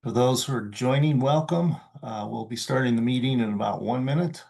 For those who are joining, welcome. We'll be starting the meeting in about 1 minute.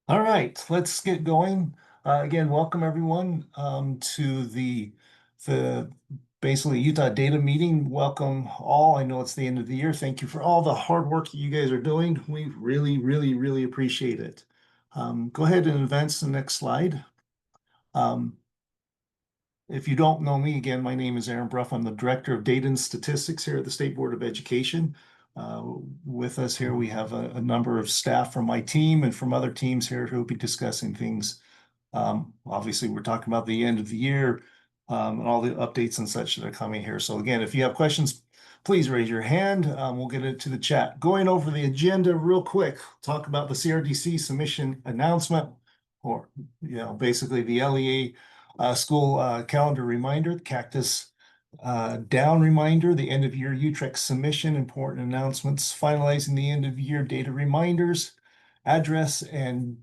All right, let's get going. Again, welcome everyone to the basically Utah data meeting. Welcome all. I know it's the end of the year. Thank you for all the hard work that you guys are doing. We really, really, really appreciate it. Go ahead and advance to the next slide. Um, If you don't know me, again, my name is Aaron Bruff. I'm the Director of Data and Statistics here at the State Board of Education. With us here, we have a number of staff from my team and from other teams here who will be discussing things. Obviously, we're talking about the end of the year and all the updates and such that are coming here. So again, if you have questions, please raise your hand. We'll get it to the chat. Going over the agenda real quick, talk about the CRDC submission announcement, or basically the LEA school calendar reminder, Cactus down reminder, the end of year UTREX submission, important announcements, finalizing the end of year data reminders, address and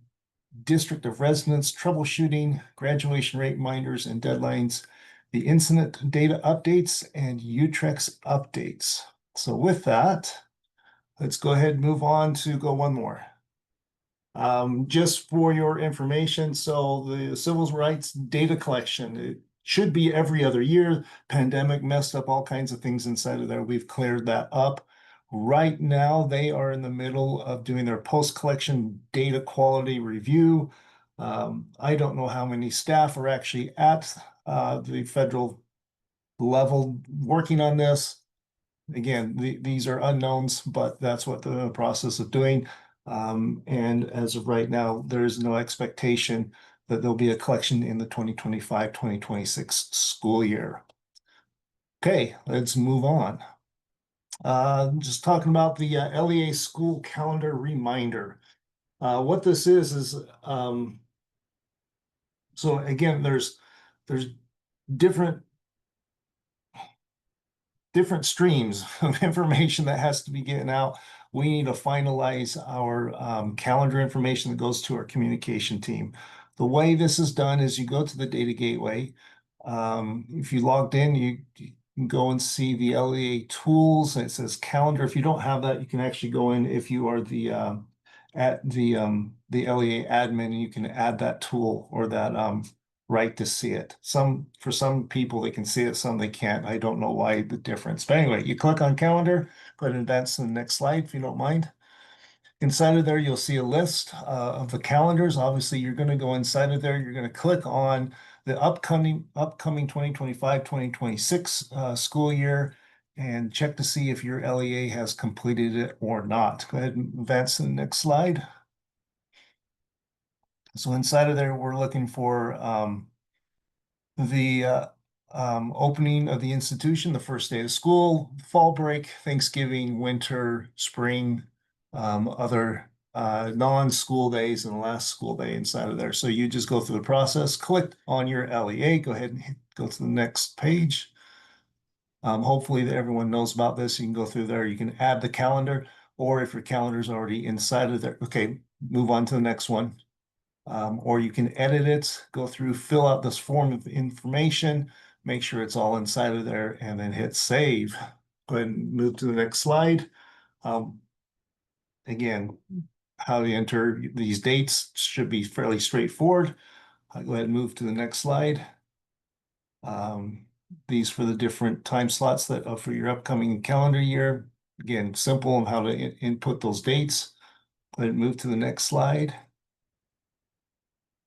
district of residence troubleshooting, graduation rate reminders and deadlines, the incident data updates, and UTREX updates. So with that, let's go ahead and move on to go one more. Just for your information, so the civil rights data collection, it should be every other year. Pandemic messed up all kinds of things inside of there. We've cleared that up. Right now, they are in the middle of doing their post-collection data quality review. I don't know how many staff are actually at the federal level working on this. Again, these are unknowns, but that's what the process of doing. And as of right now, there is no expectation that there'll be a collection in the 2025-2026 school year. Okay, let's move on. Just talking about the LEA school calendar reminder. What this is so again, there's different streams of information that has to be getting out. We need to finalize our calendar information that goes to our communication team. The way this is done is you go to the data gateway. If you logged in, you can go and see the LEA tools. It says calendar. If you don't have that, you can actually go in if you are at the LEA admin, and you can add that tool or that right to see it. For some people they can see it, some they can't. I don't know why the difference. But anyway, you click on calendar, go ahead and advance to the next slide if you don't mind. Inside of there, you'll see a list of the calendars. Obviously, you're going to go inside of there. You're going to click on the upcoming 2025-2026 school year and check to see if your LEA has completed it or not. Go ahead and advance to the next slide. So inside of there, we're looking for the opening of the institution, the first day of school, fall break, Thanksgiving, winter, spring, other non-school days and the last school day inside of there. So you just go through the process, click on your LEA, go ahead and go to the next page. Hopefully that everyone knows about this. You can go through there. You can add the calendar, or if your calendar is already inside of there, okay, move on to the next one. Or you can edit it, go through, fill out this form of information, make sure it's all inside of there, and then hit save. Go ahead and move to the next slide. Again, how to enter these dates should be fairly straightforward. I'll go ahead and move to the next slide. These for the different time slots that for your upcoming calendar year. Again, simple on how to input those dates. Go ahead and move to the next slide.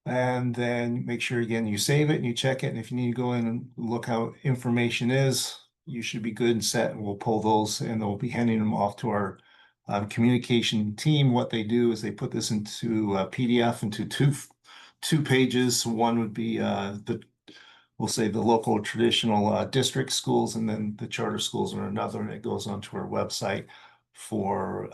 And then make sure again you save it and you check it. And if you need to go in and look how information is, you should be good and set. And we'll pull those and we'll be handing them off to our communication team. What they do is they put this into a PDF into two pages. One would be we'll say the local traditional district schools, and then the charter schools are another, and it goes onto our website for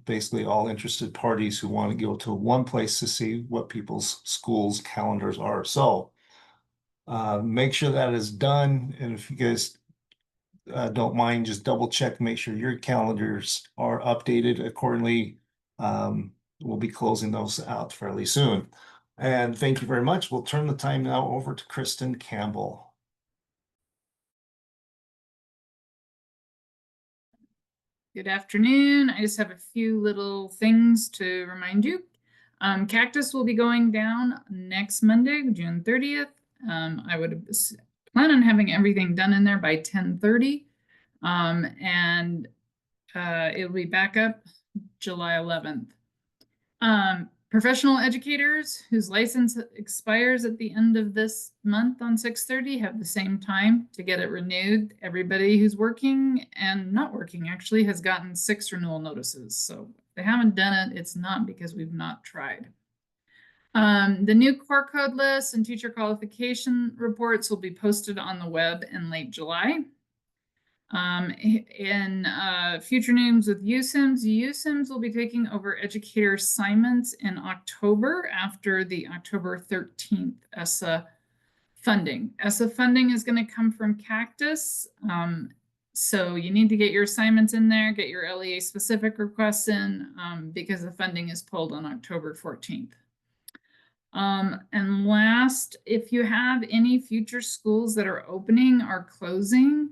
basically all interested parties who want to go to one place to see what people's schools calendars are. So make sure that is done. And if you guys don't mind, just double check, make sure your calendars are updated accordingly. We'll be closing those out fairly soon. And thank you very much. We'll turn the time now over to Kristen Campbell. Good afternoon. I just have a few little things to remind you. Cactus will be going down next Monday, June 30th. I would plan on having everything done in there by 10:30. And it'll be back up July 11th. Professional educators whose license expires at the end of this month on 6/30 have the same time to get it renewed. Everybody who's working and not working actually has gotten 6 renewal notices. So if they haven't done it, it's not because we've not tried. The new core code list and teacher qualification reports will be posted on the web in late July. In future news with USIMS will be taking over educator assignments in October after the October 13th ESSA funding. ESSA funding is going to come from Cactus. So you need to get your assignments in there, get your LEA specific requests in because the funding is pulled on October 14th. And last, if you have any future schools that are opening or closing,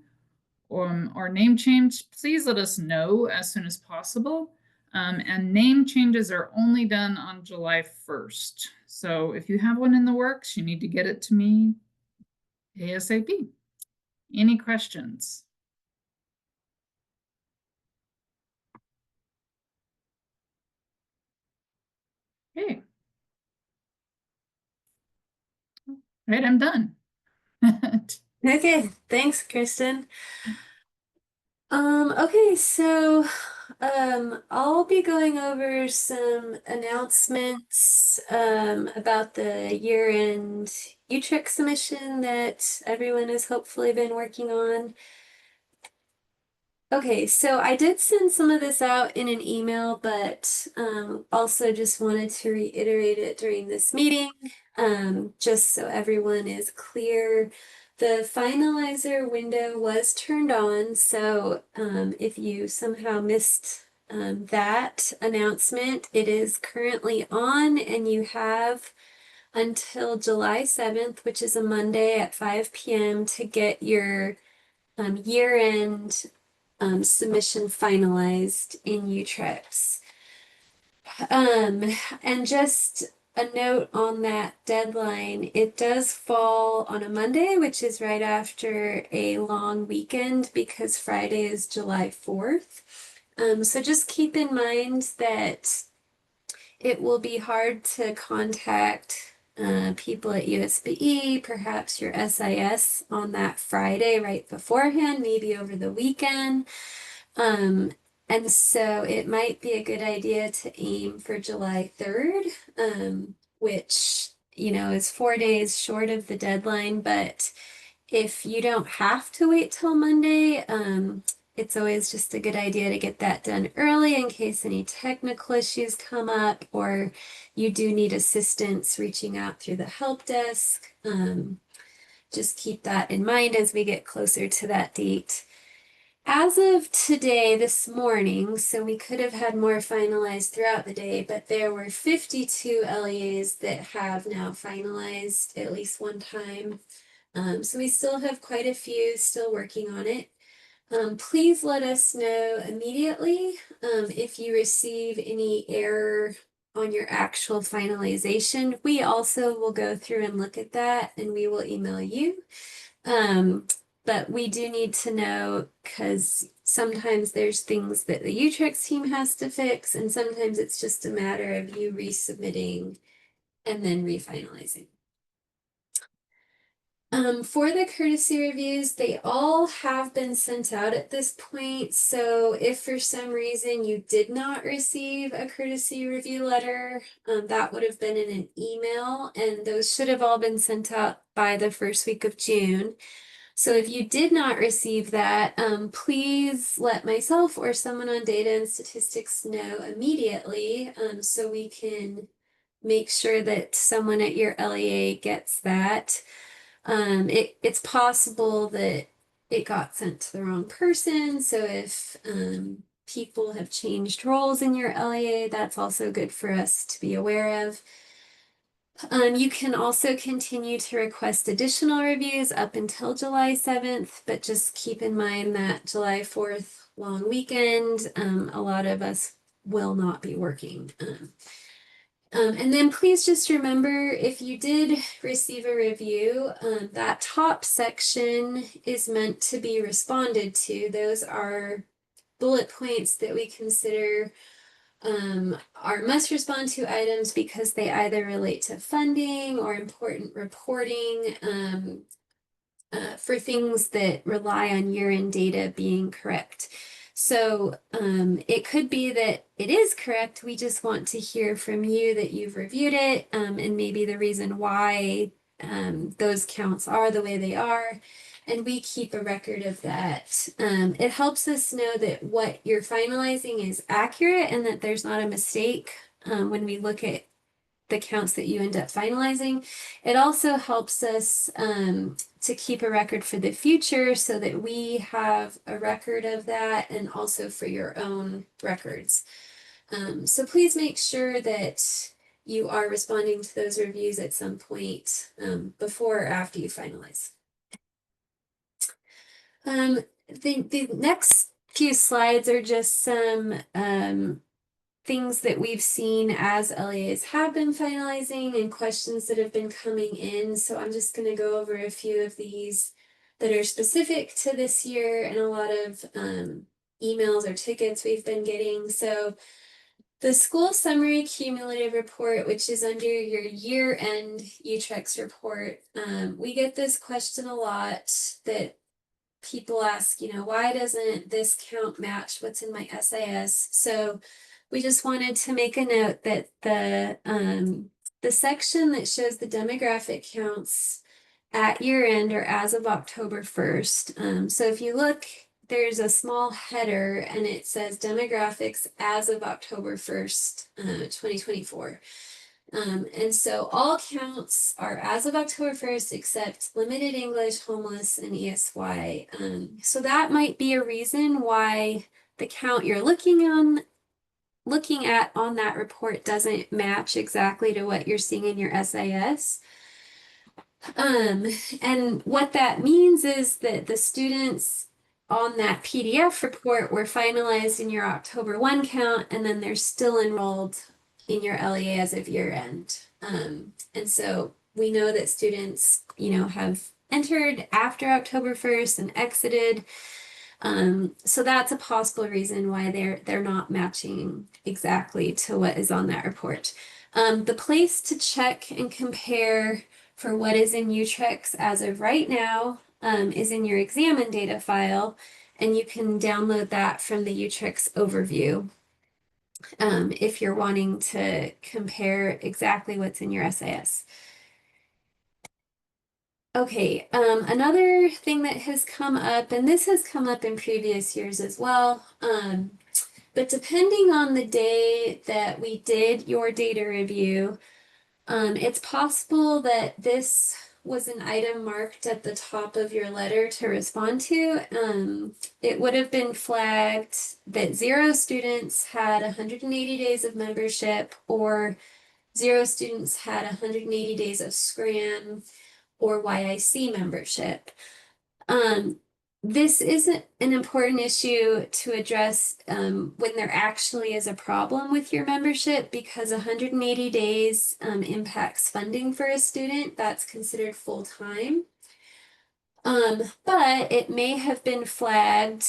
or name change, please let us know as soon as possible. And name changes are only done on July 1st. So if you have one in the works, you need to get it to me ASAP. Any questions? Okay. All right, I'm done. Okay, thanks, Kristen. Okay, so I'll be going over some announcements about the year-end UTRIC submission that everyone has hopefully been working on. Okay, so I did send some of this out in an email, but also just wanted to reiterate it during this meeting, just so everyone is clear. The finalizer window was turned on, so if you somehow missed that announcement, it is currently on, and you have until July 7th, which is a Monday at 5 p.m. to get your year-end submission finalized in UTREX. And just a note on that deadline, it does fall on a Monday, which is right after a long weekend because Friday is July 4th. So just keep in mind that it will be hard to contact people at USBE, perhaps your SIS on that Friday right beforehand, maybe over the weekend. And so it might be a good idea to aim for July 3rd, which, you know, is 4 days short of the deadline. But if you don't have to wait till Monday, it's always just a good idea to get that done early in case any technical issues come up or you do need assistance reaching out through the help desk. Just keep that in mind as we get closer to that date. As of today, this morning, so we could have had more finalized throughout the day, but there were 52 LEAs that have now finalized at least one time. So we still have quite a few still working on it. Please let us know immediately if you receive any error on your actual finalization. We also will go through and look at that and we will email you. But we do need to know because sometimes there's things that the Utrecht team has to fix, and sometimes it's just a matter of you resubmitting and then refinalizing. For the courtesy reviews, they all have been sent out at this point. So if for some reason you did not receive a courtesy review letter, that would have been in an email, and those should have all been sent out by the first week of June. So if you did not receive that, please let myself or someone on data and statistics know immediately, so we can make sure that someone at your LEA gets that. It's possible that it got sent to the wrong person. So if people have changed roles in your LEA, that's also good for us to be aware of. You can also continue to request additional reviews up until July 7th, but just keep in mind that July 4th long weekend, a lot of us will not be working. And then please just remember, if you did receive a review, that top section is meant to be responded to. Those are bullet points that we consider are must respond to items because they either relate to funding or important reporting for things that rely on year-end data being correct. So it could be that it is correct. We just want to hear from you that you've reviewed it and maybe the reason why those counts are the way they are. And we keep a record of that. It helps us know that what you're finalizing is accurate and that there's not a mistake when we look at the counts that you end up finalizing. It also helps us to keep a record for the future so that we have a record of that and also for your own records. So please make sure that you are responding to those reviews at some point before or after you finalize. The next few slides are just some things that we've seen as LEAs have been finalizing and questions that have been coming in. So I'm just going to go over a few of these that are specific to this year and a lot of emails or tickets we've been getting. So the school summary cumulative report, which is under your year-end Utrecht report, we get this question a lot that people ask, why doesn't this count match what's in my SAS? So we just wanted to make a note that the section that shows the demographic counts at year end or as of October 1st. So if you look, there's a small header and it says demographics as of October 1st, 2024. And so all counts are as of October 1st, except limited English, homeless, and ESY. So that might be a reason why the count you're looking at on that report doesn't match exactly to what you're seeing in your SAS. And what that means is that the students on that PDF report were finalized in your October 1 count, and then they're still enrolled in your LEA as of year end. And so we know that students, have entered after October 1st and exited. So that's a possible reason why they're not matching exactly to what is on that report. The place to check and compare for what is in Utrecht as of right now is in your examine data file, and you can download that from the Utrecht overview if you're wanting to compare exactly what's in your SAS. Okay, another thing that has come up, and this has come up in previous years as well, but depending on the day that we did your data review, it's possible that this was an item marked at the top of your letter to respond to. It would have been flagged that 0 students had 180 days of membership, or 0 students had 180 days of Scram or YIC membership. This is an important issue to address when there actually is a problem with your membership, because 180 days impacts funding for a student. That's considered full-time. But it may have been flagged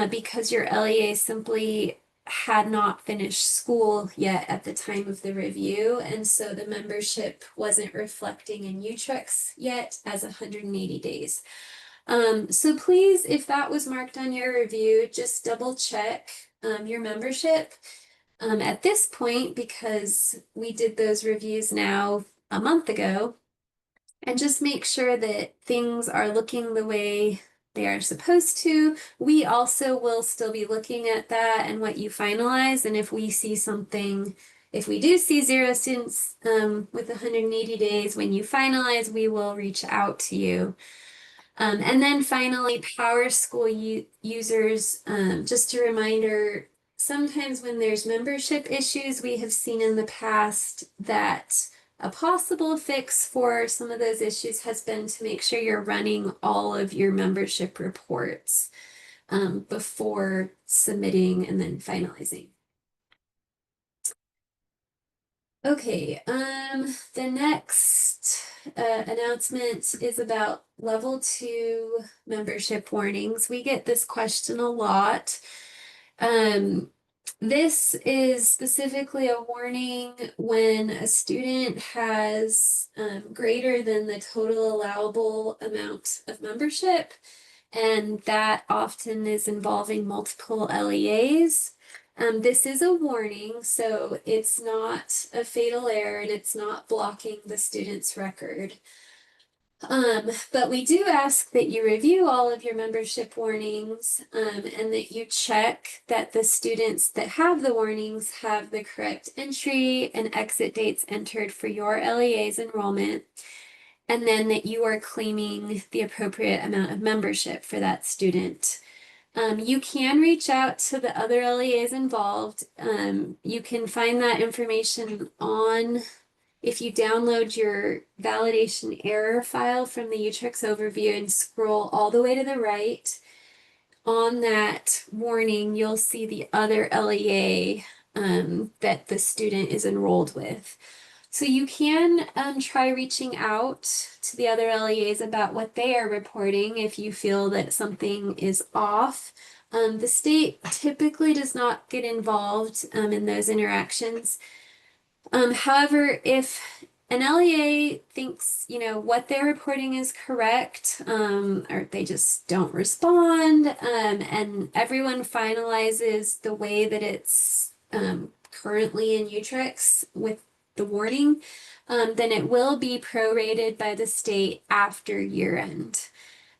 because your LEA simply had not finished school yet at the time of the review, and so the membership wasn't reflecting in UTREX yet as 180 days. So please, if that was marked on your review, just double check your membership at this point, because we did those reviews now a month ago, and just make sure that things are looking the way they are supposed to. We also will still be looking at that and what you finalize, and if we see something, if we do see 0 students with 180 days when you finalize, we will reach out to you. And then finally, Power School users, just a reminder, sometimes when there's membership issues, we have seen in the past that a possible fix for some of those issues has been to make sure you're running all of your membership reports before submitting and then finalizing. Okay, the next announcement is about level 2 membership warnings. We get this question a lot. This is specifically a warning when a student has greater than the total allowable amount of membership, and that often is involving multiple LEAs. This is a warning, so it's not a fatal error and it's not blocking the student's record. But we do ask that you review all of your membership warnings and that you check that the students that have the warnings have the correct entry and exit dates entered for your LEA's enrollment, and then that you are claiming the appropriate amount of membership for that student. You can reach out to the other LEAs involved. You can find that information on, if you download your validation error file from the UTREX overview and scroll all the way to the right, on that warning, you'll see the other LEA that the student is enrolled with. So you can try reaching out to the other LEAs about what they are reporting if you feel that something is off. The state typically does not get involved in those interactions. However, if an LEA thinks, what they're reporting is correct, or they just don't respond, and everyone finalizes the way that it's currently in UTREX with the warning, then it will be prorated by the state after year end.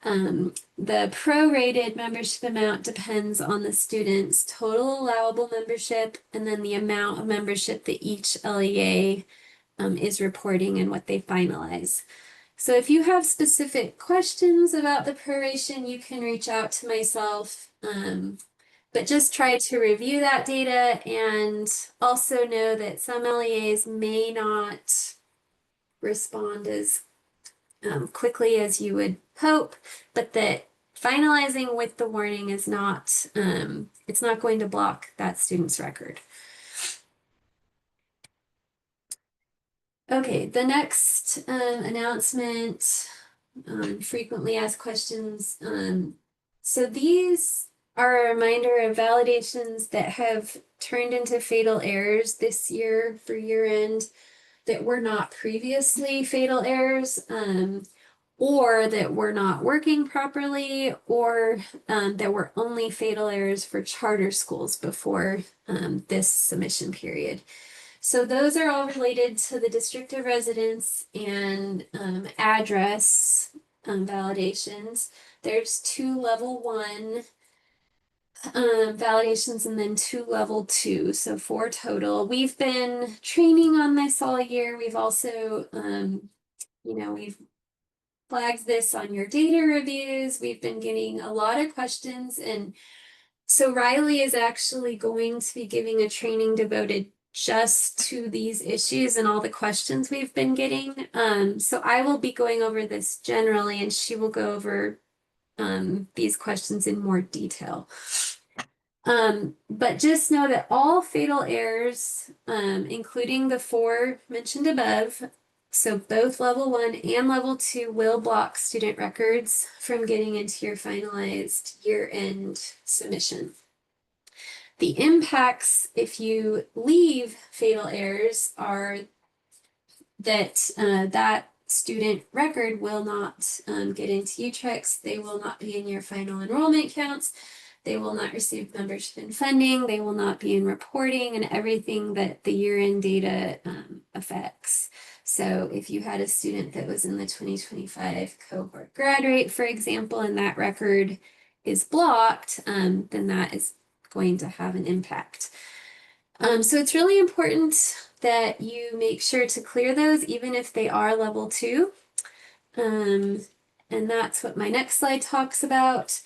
The prorated membership amount depends on the student's total allowable membership and then the amount of membership that each LEA is reporting and what they finalize. So if you have specific questions about the proration, you can reach out to myself. But just try to review that data, and also know that some LEAs may not respond as quickly as you would hope, but that finalizing with the warning is not, it's not going to block that student's record. Okay, the next announcement, frequently asked questions. So these are a reminder of validations that have turned into fatal errors this year for year end that were not previously fatal errors, or that were not working properly, or that were only fatal errors for charter schools before this submission period. So those are all related to the district of residence and address validations. There's 2 level 1 validations and then 2 level 2, so 4 total. We've been training on this all year. We've also, we've flagged this on your data reviews. We've been getting a lot of questions, and so Riley is actually going to be giving a training devoted just to these issues and all the questions we've been getting. So I will be going over this generally, and she will go over these questions in more detail. But just know that all fatal errors, including the 4 mentioned above, so both level 1 and level 2 will block student records from getting into your finalized year-end submission. The impacts, if you leave fatal errors, are that that student record will not get into UTREX. They will not be in your final enrollment counts. They will not receive membership and funding. They will not be in reporting and everything that the year-end data affects. So if you had a student that was in the 2025 cohort grad rate, for example, and that record is blocked, then that is going to have an impact. So it's really important that you make sure to clear those, even if they are level 2. And that's what my next slide talks about.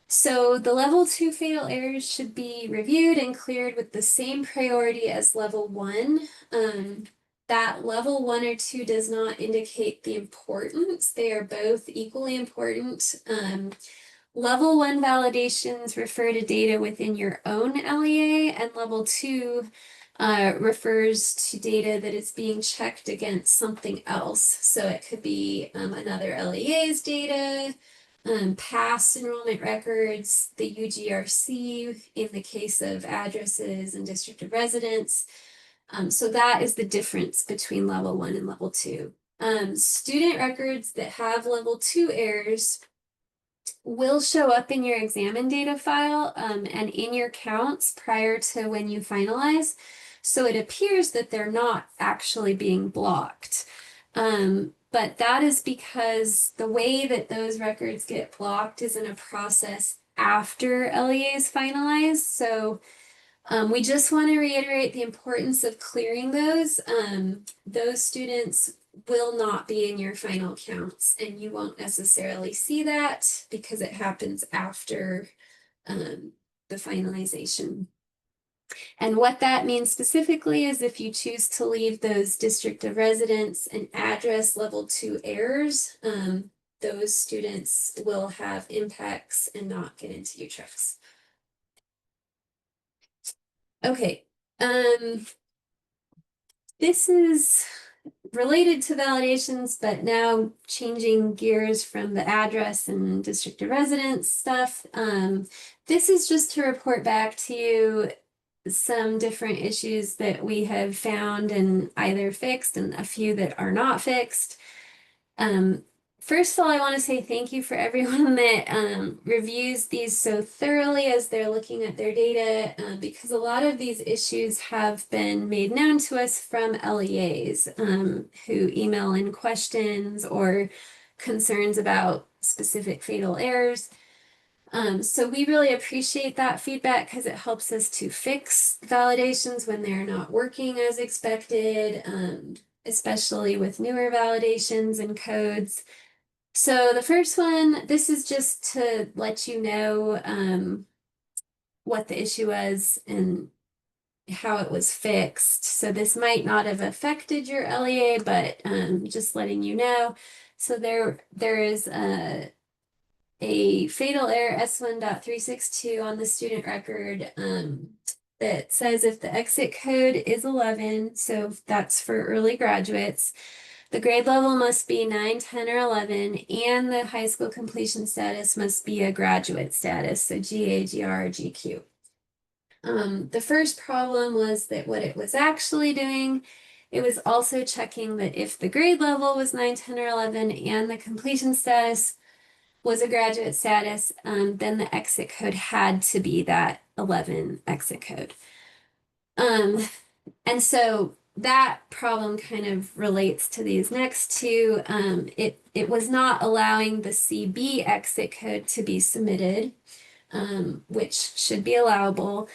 So the level 2 fatal errors should be reviewed and cleared with the same priority as level 1. That level 1 or 2 does not indicate the importance. They are both equally important. Level 1 validations refer to data within your own LEA, and level 2 refers to data that is being checked against something else. So it could be another LEA's data, past enrollment records, the UGRC in the case of addresses and district of residence. So that is the difference between level 1 and level 2. Student records that have level 2 errors will show up in your examine data file and in your counts prior to when you finalize. So it appears that they're not actually being blocked. But that is because the way that those records get blocked is in a process after LEA is finalized. So we just want to reiterate the importance of clearing those. Those students will not be in your final counts, and you won't necessarily see that because it happens after the finalization. And what that means specifically is if you choose to leave those district of residence and address level 2 errors, those students will have impacts and not get into UTREX. Okay, this is related to validations, but now changing gears from the address and district of residence stuff. This is just to report back to you some different issues that we have found and either fixed and a few that are not fixed. First of all, I want to say thank you for everyone that reviews these so thoroughly as they're looking at their data, because a lot of these issues have been made known to us from LEAs who email in questions or concerns about specific fatal errors. So we really appreciate that feedback because it helps us to fix validations when they're not working as expected, especially with newer validations and codes. So the first one, this is just to let you know what the issue was and how it was fixed. So this might not have affected your LEA, but just letting you know. So there is a fatal error S1.362 on the student record that says if the exit code is 11, so that's for early graduates, the grade level must be 9, 10, or 11, and the high school completion status must be a graduate status, so GA, GR, GQ. The first problem was that what it was actually doing, it was also checking that if the grade level was 9, 10, or 11, and the completion status was a graduate status, then the exit code had to be that 11 exit code. And so that problem kind of relates to these next two. It was not allowing the CB exit code to be submitted, which should be allowable.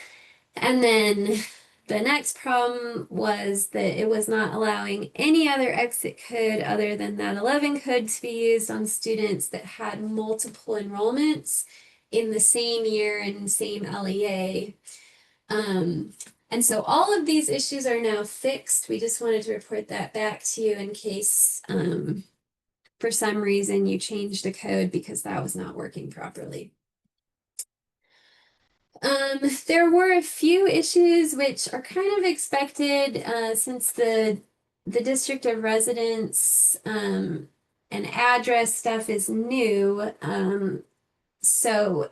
And then the next problem was that it was not allowing any other exit code other than that 11 code to be used on students that had multiple enrollments in the same year and same LEA. And so all of these issues are now fixed. We just wanted to report that back to you in case for some reason you changed the code because that was not working properly. There were a few issues which are kind of expected since the district of residence and address stuff is new. So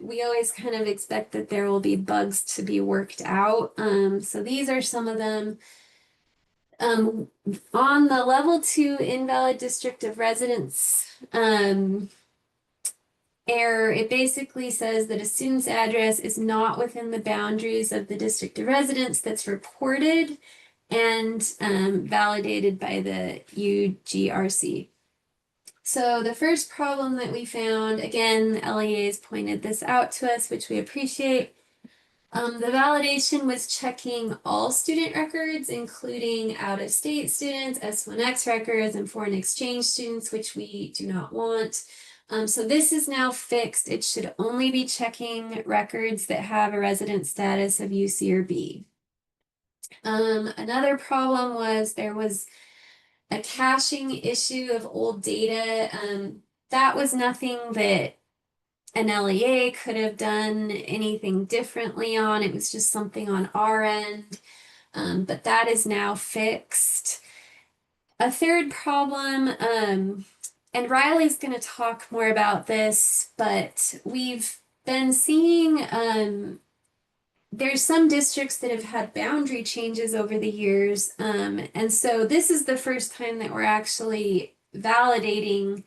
we always kind of expect that there will be bugs to be worked out. So these are some of them. On the level 2 invalid district of residence error, it basically says that a student's address is not within the boundaries of the district of residence that's reported and validated by the UGRC. So the first problem that we found, again, LEA has pointed this out to us, which we appreciate. The validation was checking all student records, including out-of-state students, S1X records, and foreign exchange students, which we do not want. So this is now fixed. It should only be checking records that have a resident status of UC or B. Another problem was there was a caching issue of old data. That was nothing that an LEA could have done anything differently on. It was just something on our end, but that is now fixed. A third problem, and Riley's going to talk more about this, but we've been seeing there's some districts that have had boundary changes over the years. And so this is the first time that we're actually validating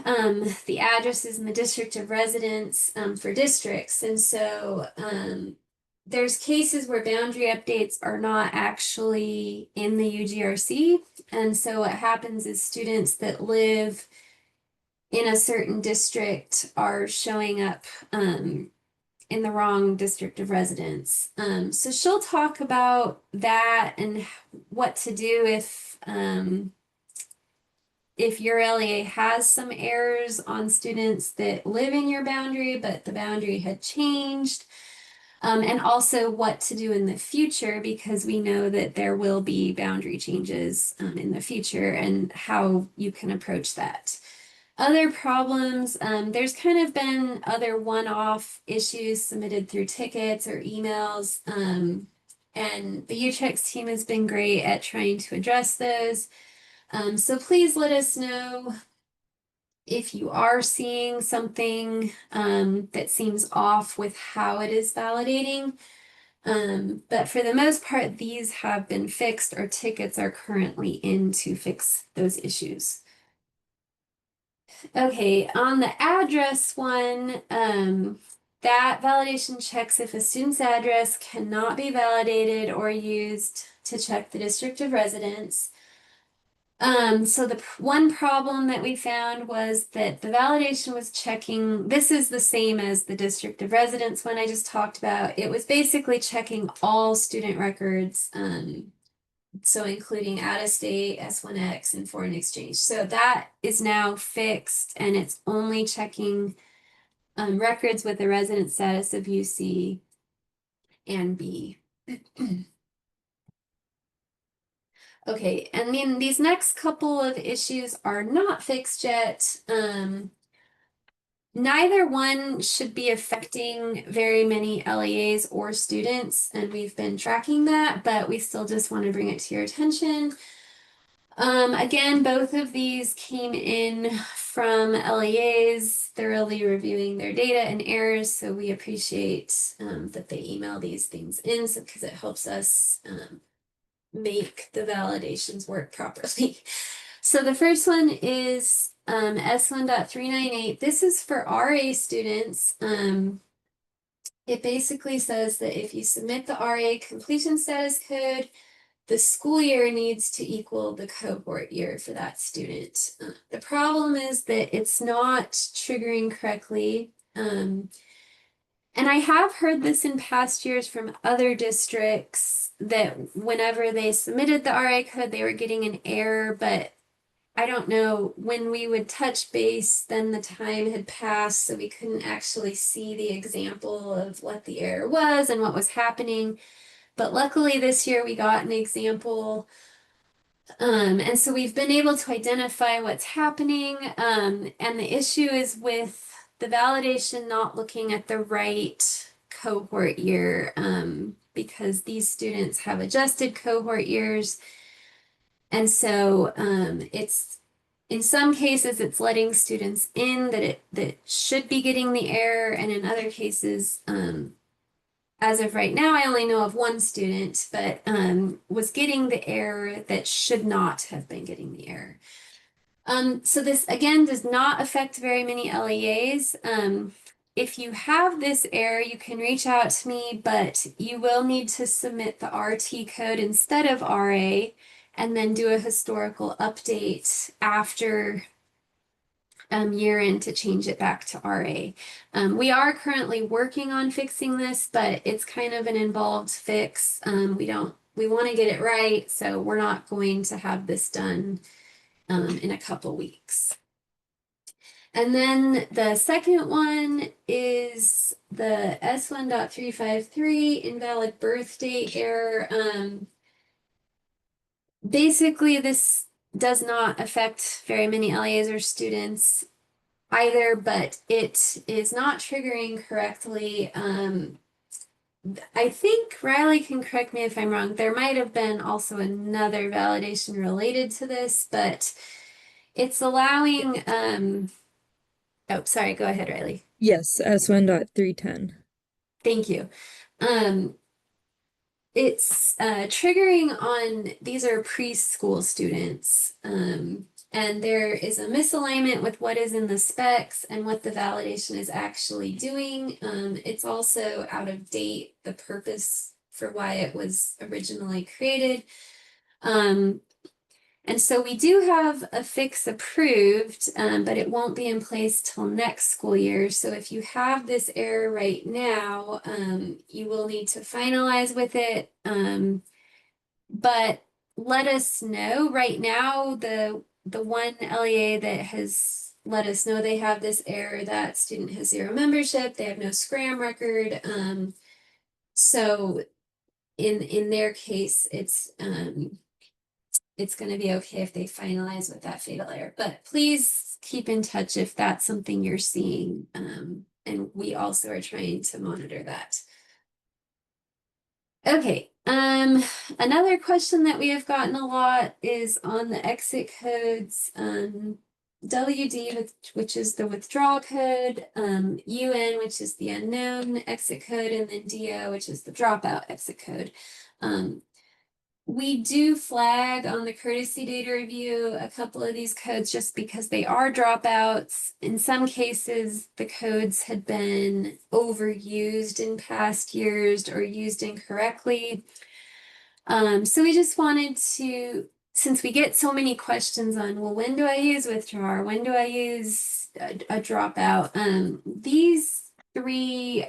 the addresses in the district of residence for districts. And so there's cases where boundary updates are not actually in the UGRC. And so what happens is students that live in a certain district are showing up in the wrong district of residence. So she'll talk about that and what to do if your LEA has some errors on students that live in your boundary, but the boundary had changed. And also what to do in the future, because we know that there will be boundary changes in the future and how you can approach that. Other problems, there's kind of been other one-off issues submitted through tickets or emails, and the UCheck's team has been great at trying to address those. So please let us know if you are seeing something that seems off with how it is validating. But for the most part, these have been fixed or tickets are currently in to fix those issues. Okay, on the address one, that validation checks if a student's address cannot be validated or used to check the district of residence. So the one problem that we found was that the validation was checking, this is the same as the district of residence one I just talked about. It was basically checking all student records, so including out-of-state, S1X, and foreign exchange. So that is now fixed, and it's only checking records with a resident status of UC and B. Okay, and then these next couple of issues are not fixed yet. Neither one should be affecting very many LEAs or students, and we've been tracking that, but we still just want to bring it to your attention. Again, both of these came in from LEAs thoroughly reviewing their data and errors, so we appreciate that they email these things in because it helps us make the validations work properly. So the first one is S1.398. This is for RA students. It basically says that if you submit the RA completion status code, the school year needs to equal the cohort year for that student. The problem is that it's not triggering correctly. And I have heard this in past years from other districts that whenever they submitted the RA code, they were getting an error, but I don't know, when we would touch base, then the time had passed, so we couldn't actually see the example of what the error was and what was happening. But luckily this year we got an example. And so we've been able to identify what's happening. And the issue is with the validation not looking at the right cohort year, because these students have adjusted cohort years. And so it's in some cases it's letting students in that should be getting the error, and in other cases, as of right now, I only know of one student, but was getting the error that should not have been getting the error. So this again does not affect very many LEAs. If you have this error, you can reach out to me, but you will need to submit the RT code instead of RA, and then do a historical update after year end to change it back to RA. We are currently working on fixing this, but it's kind of an involved fix. We want to get it right, so we're not going to have this done in a couple weeks. And then the second one is the S1.353 invalid birth date error. Basically, this does not affect very many LEAs or students either, but it is not triggering correctly. I think Riley can correct me if I'm wrong. There might have been also another validation related to this, but it's allowing, oh, sorry, go ahead, Riley. Yes, S1.310. Thank you. It's triggering on, these are preschool students, and there is a misalignment with what is in the specs and what the validation is actually doing. It's also out of date, the purpose for why it was originally created. And so we do have a fix approved, but it won't be in place till next school year. So if you have this error right now, you will need to finalize with it. But let us know. Right now, the one LEA that has let us know they have this error, that student has 0 membership, they have no Scram record. So in their case, it's going to be okay if they finalize with that fatal error. But please keep in touch if that's something you're seeing. And we also are trying to monitor that. Okay, another question that we have gotten a lot is on the exit codes. WD, which is the withdrawal code, UN, which is the unknown exit code, and then DO, which is the dropout exit code. We do flag on the courtesy data review a couple of these codes just because they are dropouts. In some cases, the codes had been overused in past years or used incorrectly. So we just wanted to, since we get so many questions on, well, when do I use withdraw? When do I use a dropout? These three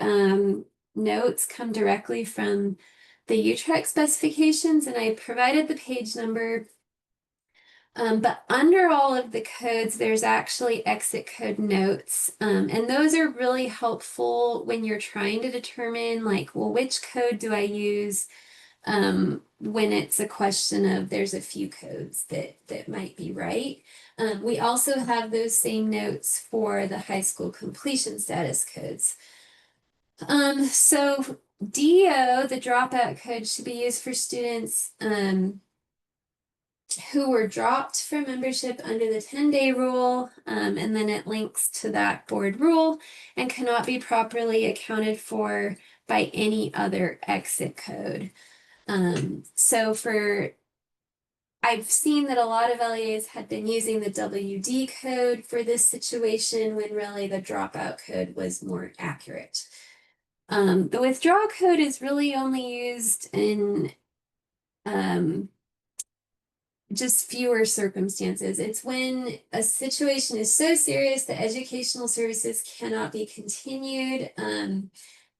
notes come directly from the UTREC specifications, and I provided the page number. But under all of the codes, there's actually exit code notes. And those are really helpful when you're trying to determine, like, well, which code do I use when it's a question of there's a few codes that might be right. We also have those same notes for the high school completion status codes. So DO, the dropout code, should be used for students who were dropped from membership under the 10-day rule, and then it links to that board rule and cannot be properly accounted for by any other exit code. So I've seen that a lot of LEAs had been using the WD code for this situation when really the dropout code was more accurate. The withdrawal code is really only used in just fewer circumstances. It's when a situation is so serious that educational services cannot be continued, and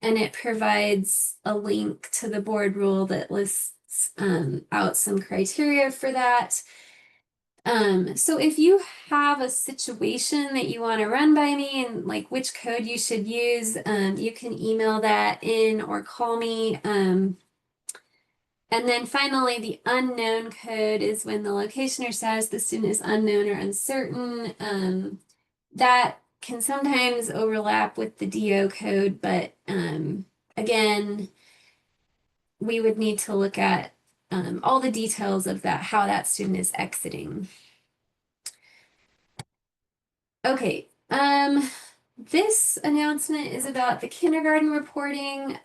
it provides a link to the board rule that lists out some criteria for that. So if you have a situation that you want to run by me and like which code you should use, you can email that in or call me. And then finally, the unknown code is when the location or status of the student is unknown or uncertain. That can sometimes overlap with the DO code, but again, we would need to look at all the details of that, how that student is exiting. Okay, this announcement is about the kindergarten reporting.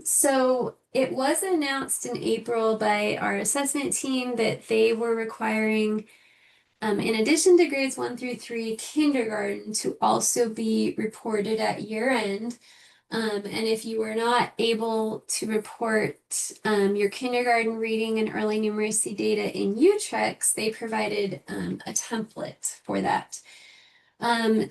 So it was announced in April by our assessment team that they were requiring, in addition to grades 1 through 3, kindergarten to also be reported at year end. And if you were not able to report your kindergarten reading and early numeracy data in UTREX, they provided a template for that.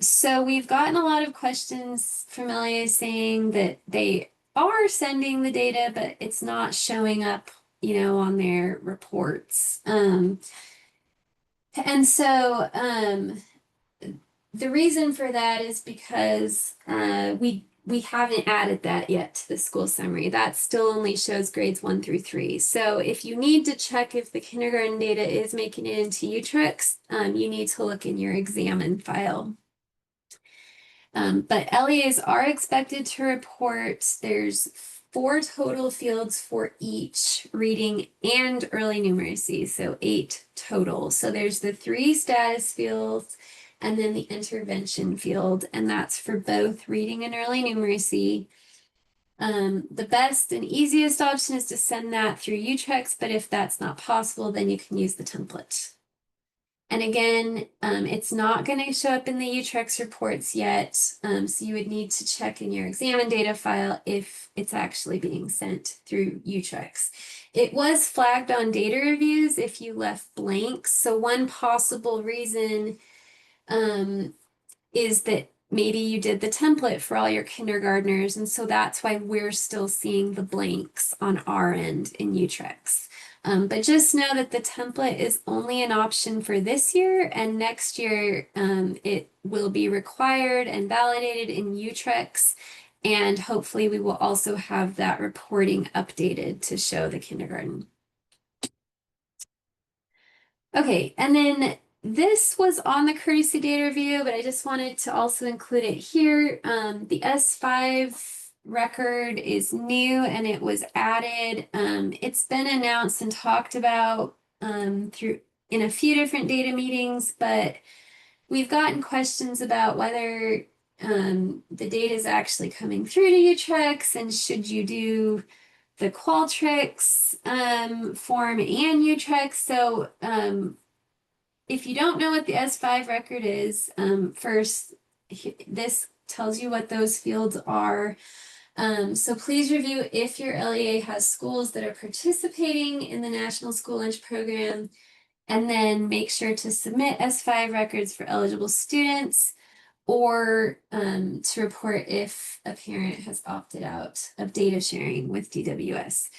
So we've gotten a lot of questions from LEA saying that they are sending the data, but it's not showing up, on their reports. And so the reason for that is because we haven't added that yet to the school summary. That still only shows grades 1 through 3. So if you need to check if the kindergarten data is making it into UTREX, you need to look in your examine file. But LEAs are expected to report. There's 4 total fields for each reading and early numeracy, so 8 total. So there's the 3 status fields and then the intervention field, and that's for both reading and early numeracy. The best and easiest option is to send that through UTREX, but if that's not possible, then you can use the template. And again, it's not going to show up in the UTREX reports yet, so you would need to check in your examine data file if it's actually being sent through UTREX. It was flagged on data reviews if you left blanks, so one possible reason is that maybe you did the template for all your kindergartners, and so that's why we're still seeing the blanks on our end in UTREX. But just know that the template is only an option for this year, and next year it will be required and validated in UTREX, and hopefully we will also have that reporting updated to show the kindergarten. Okay, and then this was on the courtesy data review, but I just wanted to also include it here. The S5 record is new and it was added. It's been announced and talked about through in a few different data meetings, but we've gotten questions about whether the data is actually coming through to UTREX and should you do the Qualtrics form and UTREX. So if you don't know what the S5 record is, first, this tells you what those fields are. So please review if your LEA has schools that are participating in the National School Lunch Program, and then make sure to submit S5 records for eligible students, or to report if a parent has opted out of data sharing with DWS.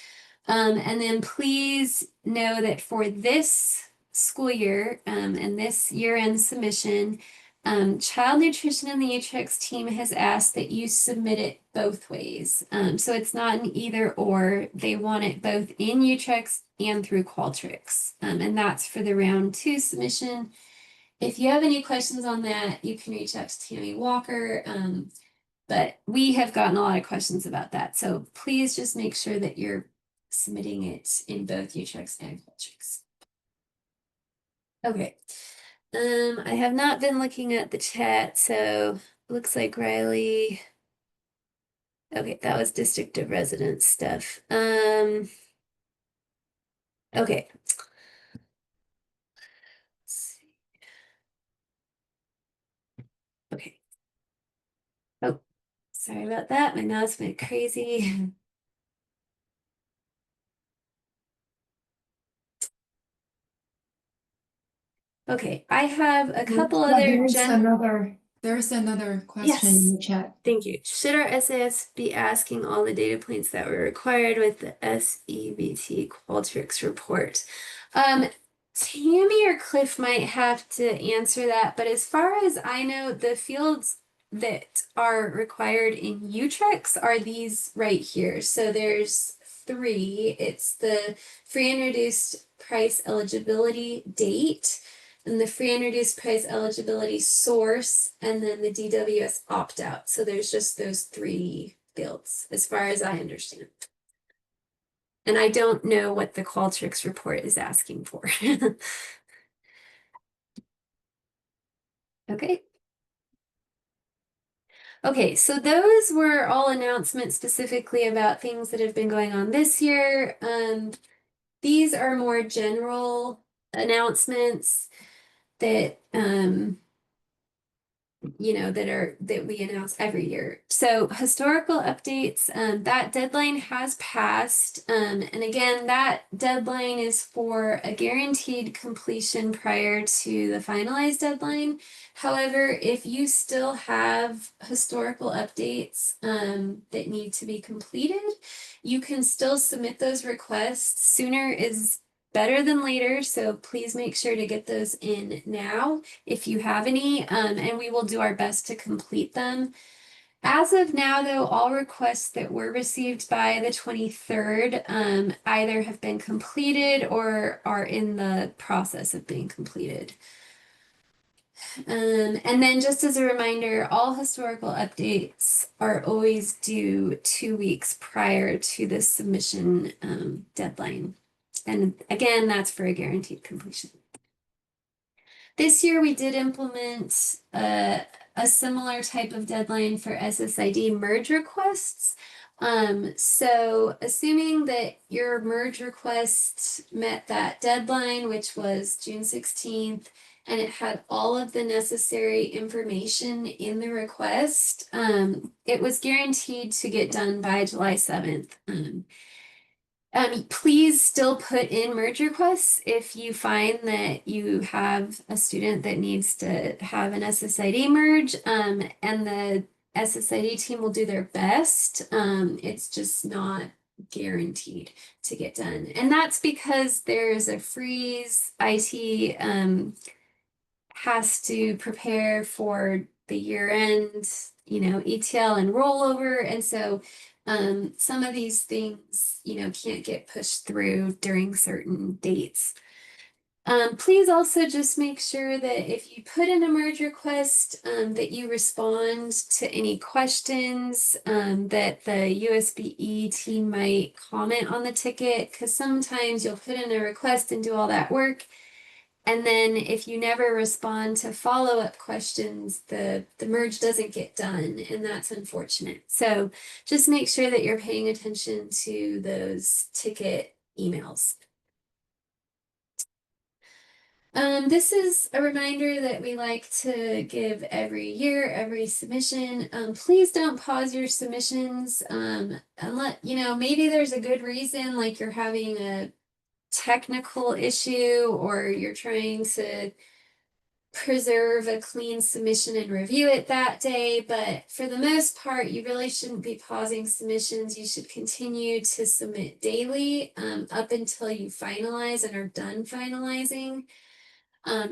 And then please know that for this school year and this year-end submission, child nutrition and the UTREX team has asked that you submit it both ways. So it's not an either or, they want it both in UTREX and through Qualtrics. And that's for the round 2 submission. If you have any questions on that, you can reach out to Tammy Walker. But we have gotten a lot of questions about that. So please just make sure that you're submitting it in both UTREX and Qualtrics. Okay. I have not been looking at the chat, so looks like Riley. Okay, that was district of residence stuff. Okay. Let's see. Okay. Oh, Sorry about that. My mouse went crazy. Okay, I have a couple Yeah, other gen. there's another question Yes. in the chat. Thank you. Should our SAS be asking all the data points that were required with the SEVT Qualtrics report? Tammy or Cliff might have to answer that, but as far as I know, the fields that are required in Utrex are these right here. So there's three. It's the free and reduced price eligibility date, and the free and reduced price eligibility source, and then the DWS opt-out. So there's just those three fields, as far as I understand. And I don't know what the Qualtrics report is asking for. Okay. Okay, so those were all announcements specifically about things that have been going on this year. These are more general announcements that that we announce every year. So historical updates, that deadline has passed. And again, that deadline is for a guaranteed completion prior to the finalized deadline. However, if you still have historical updates that need to be completed, you can still submit those requests. Sooner is better than later, so please make sure to get those in now if you have any, and we will do our best to complete them. As of now, though, all requests that were received by the 23rd either have been completed or are in the process of being completed. And then just as a reminder, all historical updates are always due 2 weeks prior to the submission deadline. And again, that's for a guaranteed completion. This year we did implement a similar type of deadline for SSID merge requests. So assuming that your merge request met that deadline, which was June 16th, and it had all of the necessary information in the request, it was guaranteed to get done by July 7th. Please still put in merge requests if you find that you have a student that needs to have an SSID merge, and the SSID team will do their best. It's just not guaranteed to get done. And that's because there's a freeze. IT has to prepare for the year-end, ETL and rollover. And so some of these things, can't get pushed through during certain dates. Please also just make sure that if you put in a merge request, that you respond to any questions that the USBE team might comment on the ticket, because sometimes you'll put in a request and do all that work. And then if you never respond to follow-up questions, the merge doesn't get done, and that's unfortunate. So just make sure that you're paying attention to those ticket emails. This is a reminder that we like to give every year, every submission. Please don't pause your submissions unless, maybe there's a good reason, like you're having a technical issue or you're trying to preserve a clean submission and review it that day. But for the most part, you really shouldn't be pausing submissions. You should continue to submit daily up until you finalize and are done finalizing.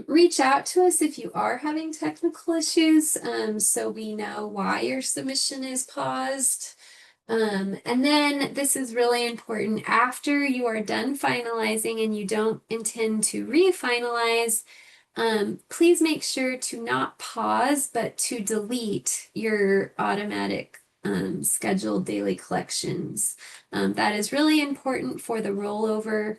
Reach out to us if you are having technical issues so we know why your submission is paused. And then this is really important. After you are done finalizing and you don't intend to refinalize, please make sure to not pause, but to delete your automatic scheduled daily collections. That is really important for the rollover.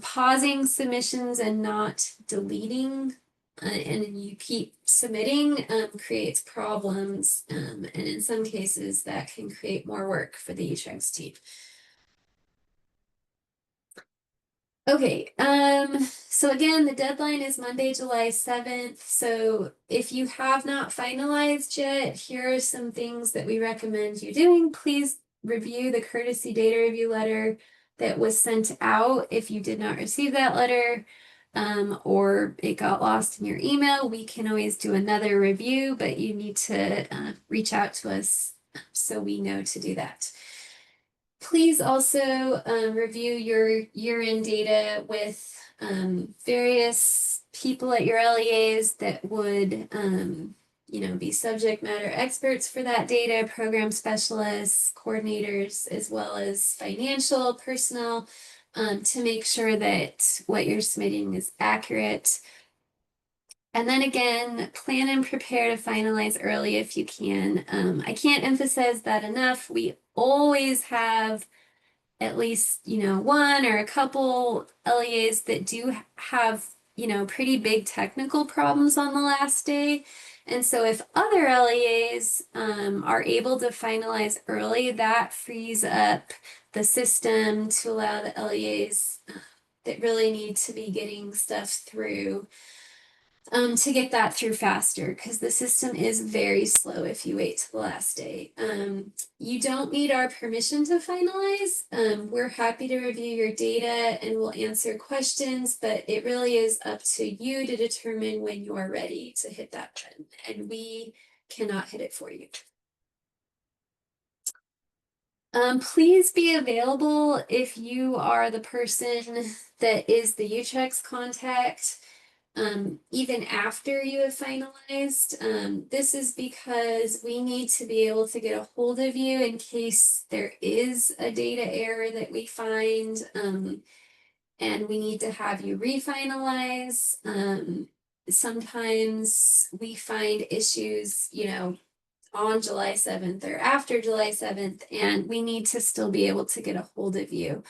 Pausing submissions and not deleting and you keep submitting creates problems, and in some cases that can create more work for the Utrecht team. Okay, So again, the deadline is Monday, July 7th. So if you have not finalized yet, here are some things that we recommend you doing. Please review the courtesy data review letter that was sent out. If you did not receive that letter, or it got lost in your email, we can always do another review, but you need to reach out to us so we know to do that. Please also review your year-end data with various people at your LEAs that would, be subject matter experts for that data, program specialists, coordinators, as well as financial personnel, to make sure that what you're submitting is accurate. And then again, plan and prepare to finalize early if you can. I can't emphasize that enough. We always have at least, one or a couple LEAs that do have, pretty big technical problems on the last day. And so if other LEAs are able to finalize early, that frees up the system to allow the LEAs that really need to be getting stuff through to get that through faster, because the system is very slow if you wait till the last day. You don't need our permission to finalize. We're happy to review your data and we'll answer questions, but it really is up to you to determine when you are ready to hit that button, and we cannot hit it for you. Please be available if you are the person that is the Utrecht's contact. Even after you have finalized. This is because we need to be able to get a hold of you in case there is a data error that we find, and we need to have you refinalize. Sometimes we find issues, on July 7th or after July 7th, and we need to still be able to get a hold of you.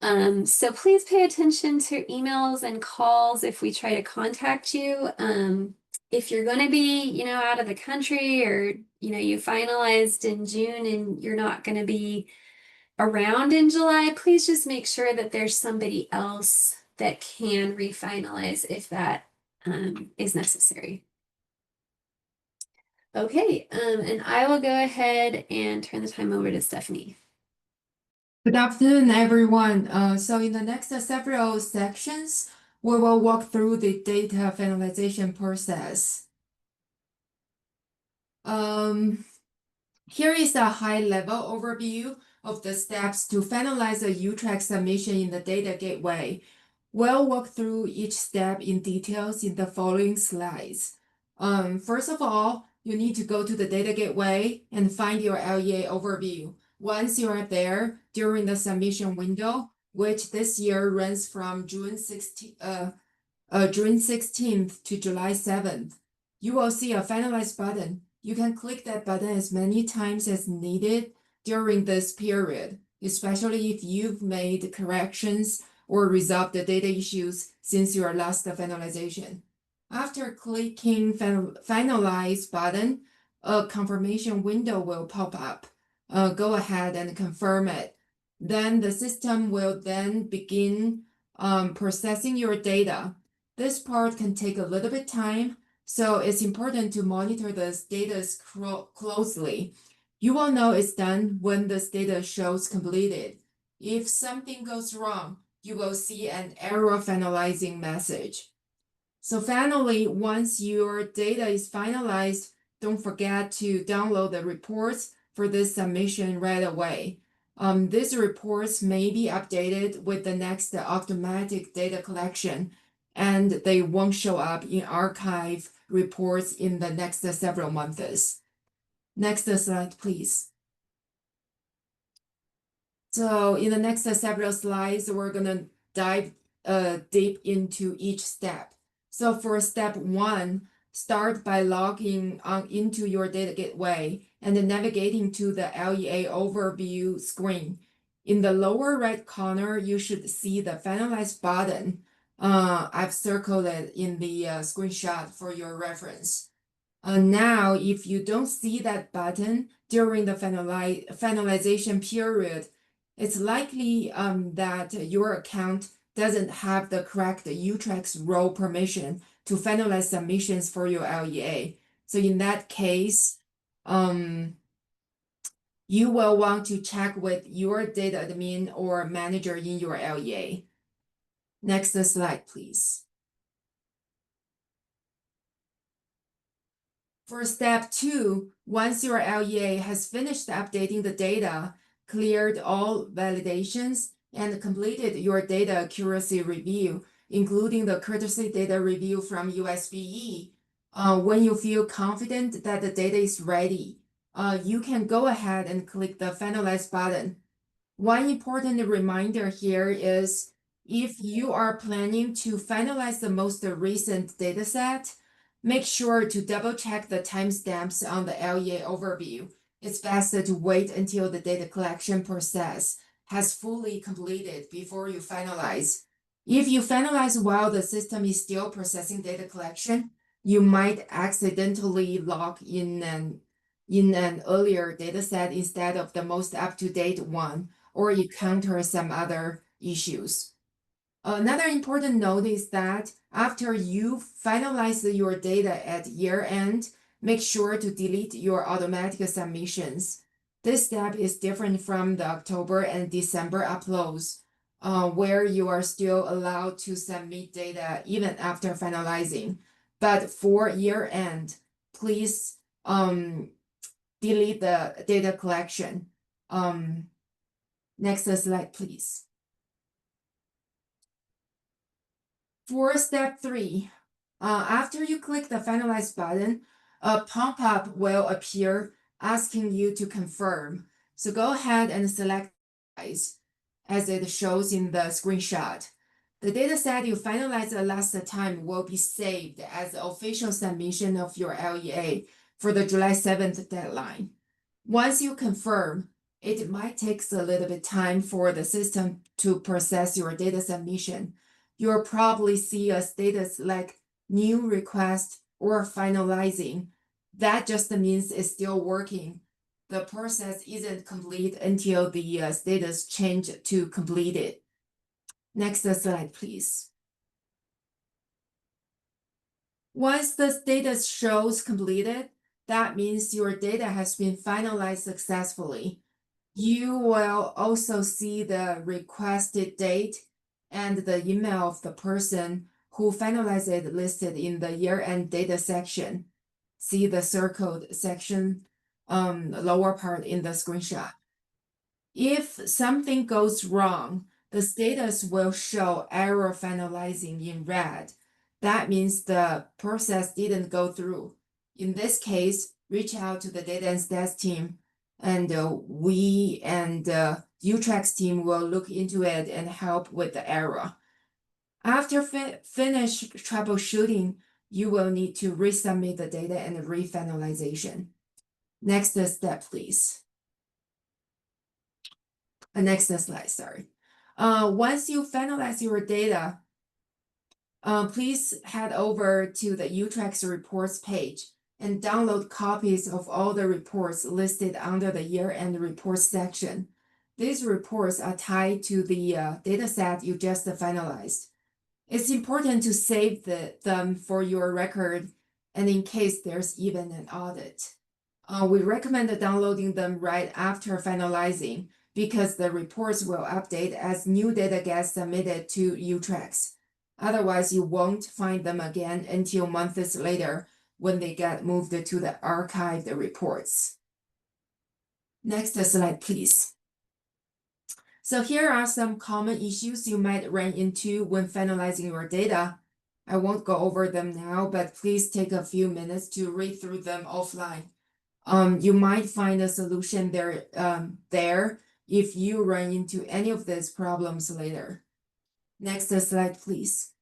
So please pay attention to emails and calls if we try to contact you. If you're going to be, out of the country, or, you finalized in June and you're not going to be around in July, please just make sure that there's somebody else that can refinalize if that is necessary. Okay, and I will go ahead and turn the time over to Stephanie. Good afternoon, everyone. So in the next several sections, we will walk through the data finalization process. Here is a high-level overview of the steps to finalize a Utrecht submission in the data gateway. We'll walk through each step in details in the following slides. First of all, you need to go to the data gateway and find your LEA overview. Once you are there, during the submission window, which this year runs from June 16th to July 7th, you will see a finalize button. You can click that button as many times as needed during this period, especially if you've made corrections or resolved the data issues since your last finalization. After clicking finalize button, a confirmation window will pop up. Go ahead and confirm it. Then the system will then begin processing your data. This part can take a little bit time, so it's important to monitor this data closely. You will know it's done when this data shows completed. If something goes wrong, you will see an error finalizing message. So finally, once your data is finalized, don't forget to download the reports for this submission right away. These reports may be updated with the next automatic data collection, and they won't show up in archive reports in the next several months. Next slide, please. So in the next several slides, we're gonna dive deep into each step. So for step 1, start by logging into your data gateway and then navigating to the LEA overview screen. In the lower right corner, you should see the finalize button. I've circled it in the screenshot for your reference. Now, if you don't see that button during the finalization period, it's likely that your account doesn't have the correct UTRAX role permission to finalize submissions for your LEA. So in that case, you will want to check with your data admin or manager in your LEA. Next slide, please. For step 2, once your LEA has finished updating the data, cleared all validations, and completed your data accuracy review, including the courtesy data review from USBE, when you feel confident that the data is ready, you can go ahead and click the Finalize button. One important reminder here is if you are planning to finalize the most recent dataset, make sure to double check the timestamps on the LEA overview. It's best to wait until the data collection process has fully completed before you finalize. If you finalize while the system is still processing data collection, you might accidentally log in an earlier dataset instead of the most up-to-date one, or encounter some other issues. Another important note is that after you finalize your data at year end, make sure to delete your automatic submissions. This step is different from the October and December uploads, where you are still allowed to submit data even after finalizing. But for year end, please delete the data collection. Next slide, please. For step 3, after you click the Finalize button, a pop-up will appear asking you to confirm. So go ahead and select as it shows in the screenshot. The dataset you finalized last time will be saved as the official submission of your LEA for the July 7th deadline. Once you confirm, it might take a little bit time for the system to process your data submission. You'll probably see a status like new request or finalizing. That just means it's still working. The process isn't complete until the status change to completed. Next slide, please. Once the status shows completed, that means your data has been finalized successfully. You will also see the requested date and the email of the person who finalized it listed in the year-end data section. See the circled section, lower part in the screenshot. If something goes wrong, the status will show error finalizing in red. That means the process didn't go through. In this case, reach out to the data and stats team, and we and UTRAX team will look into it and help with the error. After finish troubleshooting, you will need to resubmit the data and refinalization. Next step, please. Next slide, sorry. Once you finalize your data, please head over to the UTRAX reports page and download copies of all the reports listed under the year-end reports section. These reports are tied to the dataset you just finalized. It's important to save them for your record and in case there's even an audit. We recommend downloading them right after finalizing because the reports will update as new data gets submitted to UTRAX. Otherwise, you won't find them again until months later when they get moved to the archived reports. Next slide, please. So here are some common issues you might run into when finalizing your data. I won't go over them now, but please take a few minutes to read through them offline. You might find a solution there if you run into any of these problems later. Next slide, please.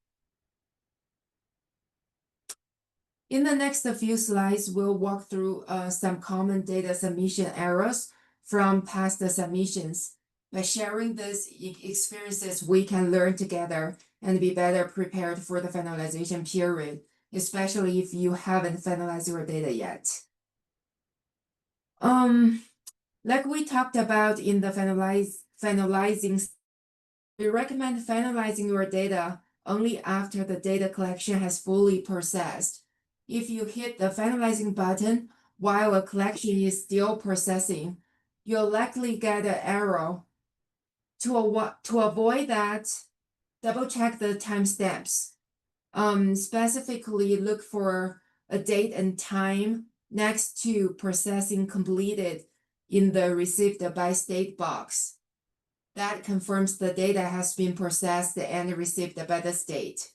In the next few slides, we'll walk through some common data submission errors from past submissions. By sharing these experiences, we can learn together and be better prepared for the finalization period, especially if you haven't finalized your data yet. Like we talked about in the finalizing We recommend finalizing your data only after the data collection has fully processed. If you hit the finalizing button while a collection is still processing, you'll likely get an error. To avoid that, double check the timestamps. Specifically look for a date and time next to processing completed in the received by state box. That confirms the data has been processed and received by the state.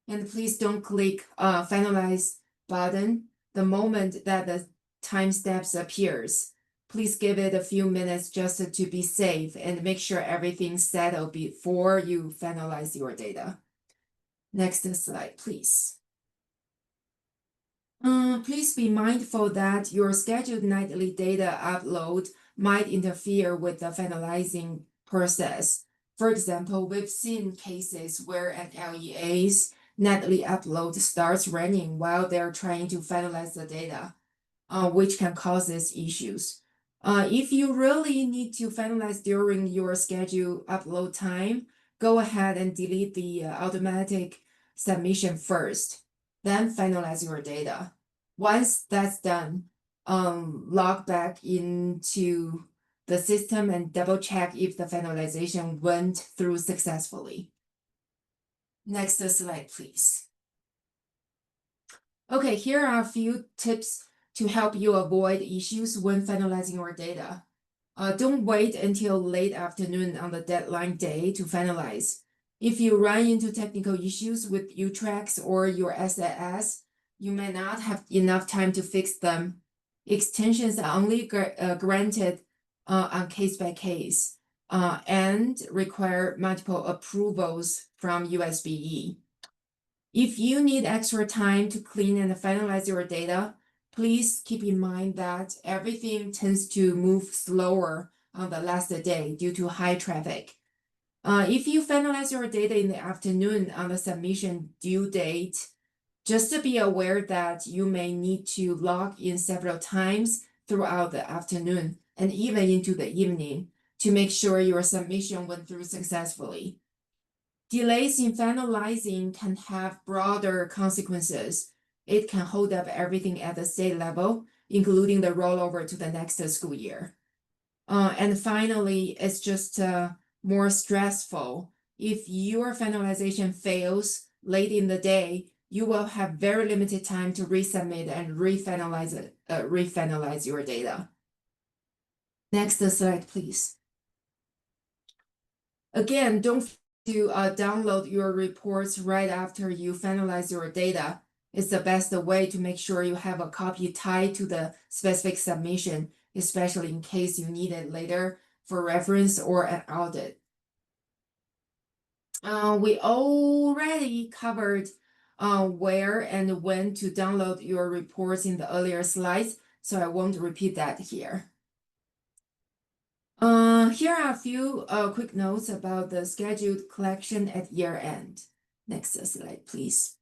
And please don't click finalize button the moment that the timestamps appears. Please give it a few minutes just to be safe and make sure everything's settled before you finalize your data. Next slide, please. Please be mindful that your scheduled nightly data upload might interfere with the finalizing process. For example, we've seen cases where an LEA's nightly upload starts running while they're trying to finalize the data, which can cause issues. If you really need to finalize during your scheduled upload time, go ahead and delete the automatic submission first, then finalize your data. Once that's done, log back into the system and double check if the finalization went through successfully. Next slide, please. Okay, here are a few tips to help you avoid issues when finalizing your data. Don't wait until late afternoon on the deadline day to finalize. If you run into technical issues with UTRACS or your SLS, you may not have enough time to fix them. Extensions are only granted on case by case and require multiple approvals from USBE. If you need extra time to clean and finalize your data, please keep in mind that everything tends to move slower on the last day due to high traffic. If you finalize your data in the afternoon on the submission due date, just to be aware that you may need to log in several times throughout the afternoon and even into the evening to make sure your submission went through successfully. Delays in finalizing can have broader consequences. It can hold up everything at the state level, including the rollover to the next school year. And finally, it's just more stressful. If your finalization fails late in the day, you will have very limited time to resubmit and refinalize your data. Next slide, please. Again, don't to download your reports right after you finalize your data. It's the best way to make sure you have a copy tied to the specific submission, especially in case you need it later for reference or an audit. We already covered where and when to download your reports in the earlier slides, so I won't repeat that here. Here are a few quick notes about the scheduled collection at year end. Next slide, please.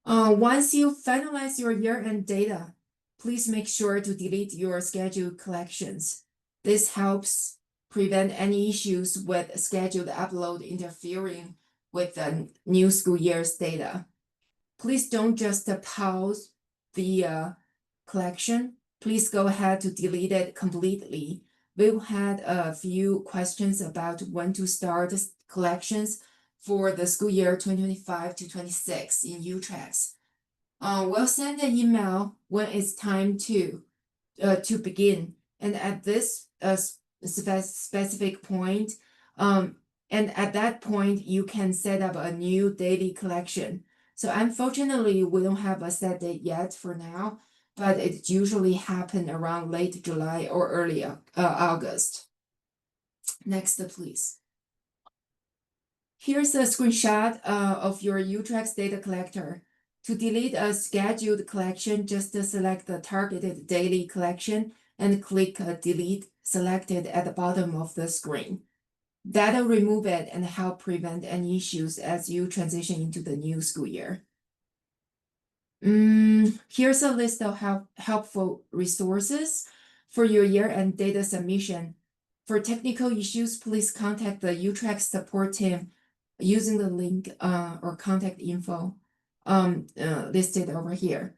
Once you finalize your year-end data, please make sure to delete your scheduled collections. This helps prevent any issues with scheduled upload interfering with the new school year's data. Please don't just pause the collection. Please go ahead to delete it completely. We've had a few questions about when to start collections for the school year 2025 to 26 in UTRACS. We'll send an email when it's time to begin. And at this specific point, and at that point, you can set up a new daily collection. So unfortunately, we don't have a set date yet for now, but it usually happens around late July or early August. Next, please. Here's a screenshot of your UTRACS data collector. To delete a scheduled collection, just select the targeted daily collection and click Delete selected at the bottom of the screen. That'll remove it and help prevent any issues as you transition into the new school year. Here's a list of helpful resources for your year-end data submission. For technical issues, please contact the UTrack support team using the link or contact info listed over here.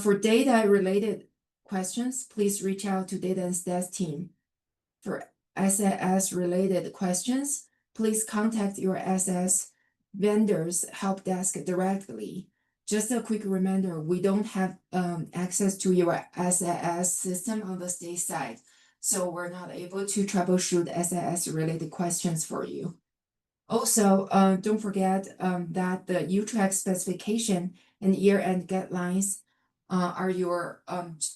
For data-related questions, please reach out to Data and Stats team. For SAS-related questions, please contact your SAS vendor's help desk directly. Just a quick reminder, we don't have access to your SAS system on the state side, so we're not able to troubleshoot SAS-related questions for you. Also, don't forget that the UTrack specification and year-end guidelines are your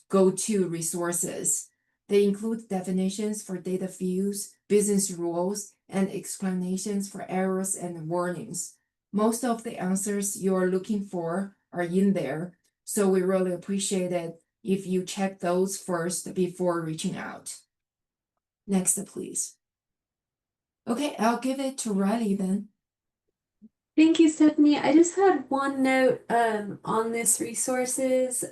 go-to resources. They include definitions for data fields, business rules, and explanations for errors and warnings. Most of the answers you're looking for are in there, so we really appreciate it if you check those first before reaching out. Next, please. Okay, I'll give it to Riley then. Thank you, Stephanie. I just had one note on this resources.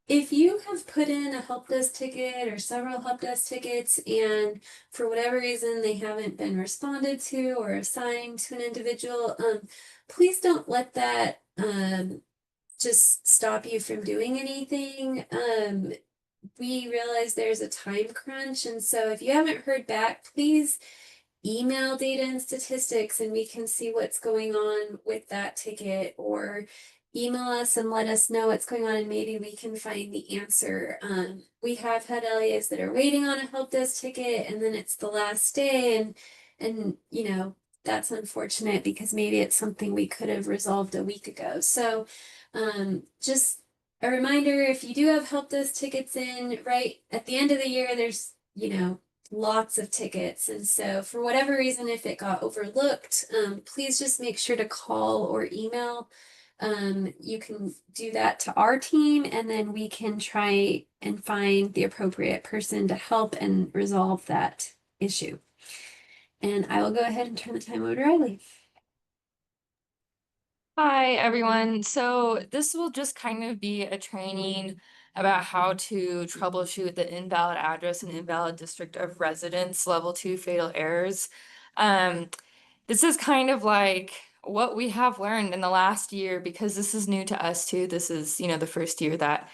If you have put in a help desk ticket or several help desk tickets and for whatever reason they haven't been responded to or assigned to an individual, please don't let that just stop you from doing anything. We realize there's a time crunch, and so if you haven't heard back, please email data and statistics and we can see what's going on with that ticket, or email us and let us know what's going on and maybe we can find the answer. We have had LEAs that are waiting on a help desk ticket and then it's the last day, and you know, that's unfortunate because maybe it's something we could have resolved a week ago. So just a reminder, if you do have help desk tickets in right at the end of the year, there's, you know, lots of tickets. And so for whatever reason, if it got overlooked, please just make sure to call or email. You can do that to our team and then we can try and find the appropriate person to help and resolve that issue. And I will go ahead and turn the time over to Riley. Hi, everyone. So this will just kind of be a training about how to troubleshoot the invalid address and invalid district of residence level 2 fatal errors. This is kind of like what we have learned in the last year, because this is new to us too. This is, the first year that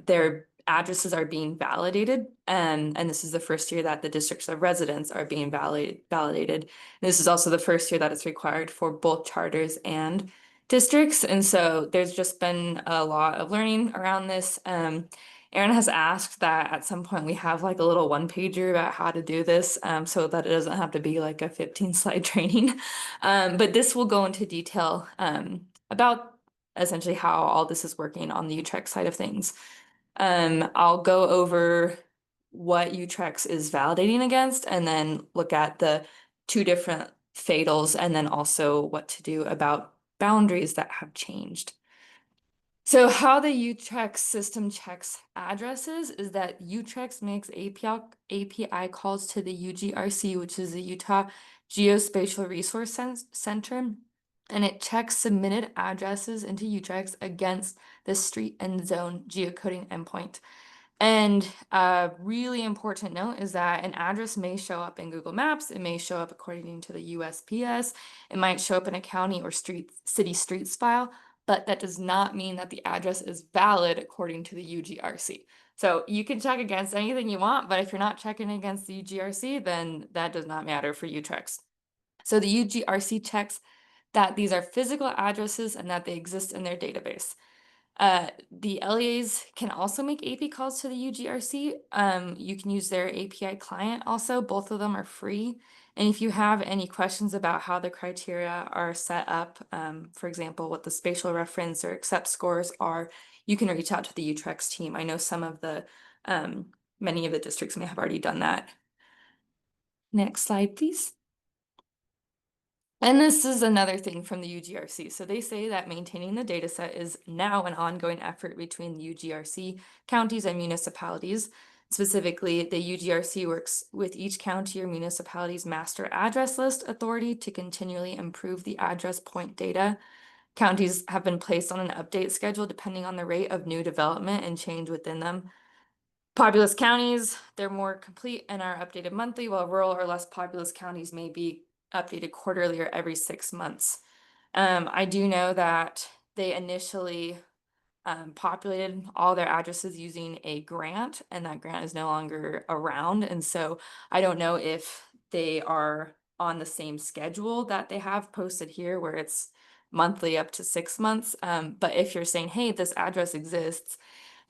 their addresses are being validated. And this is the first year that the districts of residence are being validated. This is also the first year that it's required for both charters and districts. And so there's just been a lot of learning around this. Erin has asked that at some point we have like a little one-pager about how to do this, so that it doesn't have to be like a 15-slide training. But this will go into detail about essentially how all this is working on the UTrex side of things. I'll go over what UTrex is validating against and then look at the two different fatals and then also what to do about boundaries that have changed. So how the UTrex system checks addresses is that UTrex makes API calls to the UGRC, which is the Utah Geospatial Resource Center, and it checks submitted addresses into UTrex against the street and zone geocoding endpoint. And a really important note is that an address may show up in Google Maps, it may show up according to the USPS, it might show up in a county or city streets file, but that does not mean that the address is valid according to the UGRC. So you can check against anything you want, but if you're not checking against the UGRC, then that does not matter for UTrex. So the UGRC checks that these are physical addresses and that they exist in their database. The LEAs can also make AP calls to the UGRC. You can use their API client also. Both of them are free. And if you have any questions about how the criteria are set up, for example, what the spatial reference or accept scores are, you can reach out to the UTrex team. I know some of the, many of the districts may have already done that. Next slide, please. And this is another thing from the UGRC. So they say that maintaining the data set is now an ongoing effort between the UGRC, counties, and municipalities. Specifically, the UGRC works with each county or municipality's master address list authority to continually improve the address point data. Counties have been placed on an update schedule depending on the rate of new development and change within them. Populous counties, they're more complete and are updated monthly, while rural or less populous counties may be updated quarterly or every 6 months. I do know that they initially populated all their addresses using a grant, and that grant is no longer around. And so I don't know if they are on the same schedule that they have posted here, where it's monthly up to 6 months. But if you're saying, hey, this address exists,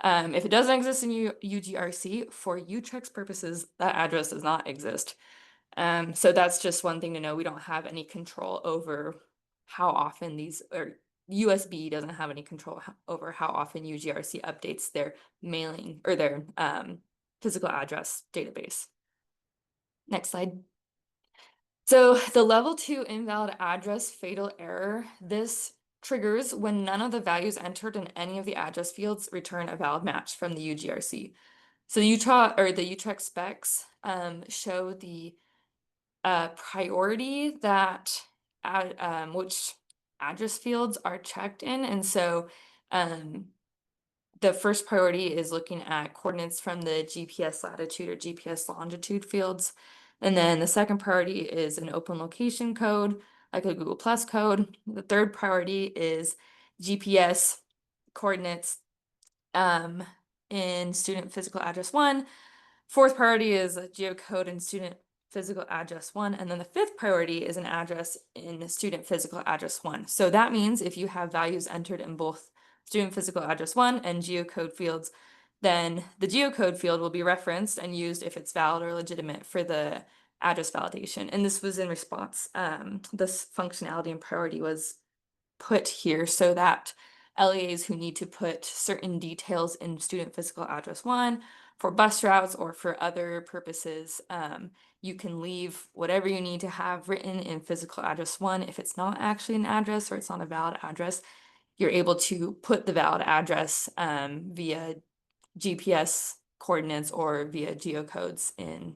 if it doesn't exist in UGRC, for UTREX purposes, that address does not exist. So that's just one thing to know. We don't have any control over how often these, or USB doesn't have any control over how often UGRC updates their mailing or their physical address database. Next slide. So the level 2 invalid address fatal error, this triggers when none of the values entered in any of the address fields return a valid match from the UGRC. So the Utah or the UTREX specs show the priority that which address fields are checked in. And so the first priority is looking at coordinates from the GPS latitude or GPS longitude fields. And then the second priority is an open location code, like a Google Plus code. The third priority is GPS coordinates in student physical address 1. Fourth priority is a geocode in student physical address 1. And then the fifth priority is an address in student physical address 1. So that means if you have values entered in both student physical address 1 and geocode fields, then the geocode field will be referenced and used if it's valid or legitimate for the address validation. And this was in response, this functionality and priority was put here so that LEAs who need to put certain details in student physical address 1 for bus routes or for other purposes, you can leave whatever you need to have written in physical address 1. If it's not actually an address or it's not a valid address, you're able to put the valid address via GPS coordinates or via geocodes in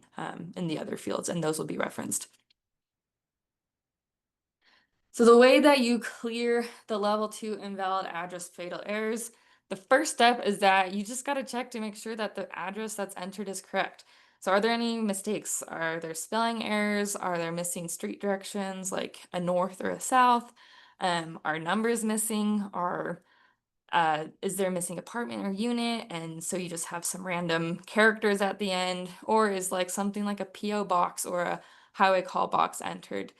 the other fields, and those will be referenced. So the way that you clear the level 2 invalid address fatal errors, the first step is that you just got to check to make sure that the address that's entered is correct. So are there any mistakes? Are there spelling errors? Are there missing street directions like a north or a south? Are numbers missing? Is there a missing apartment or unit? And so you just have some random characters at the end, or is like something like a PO box or a highway call box entered?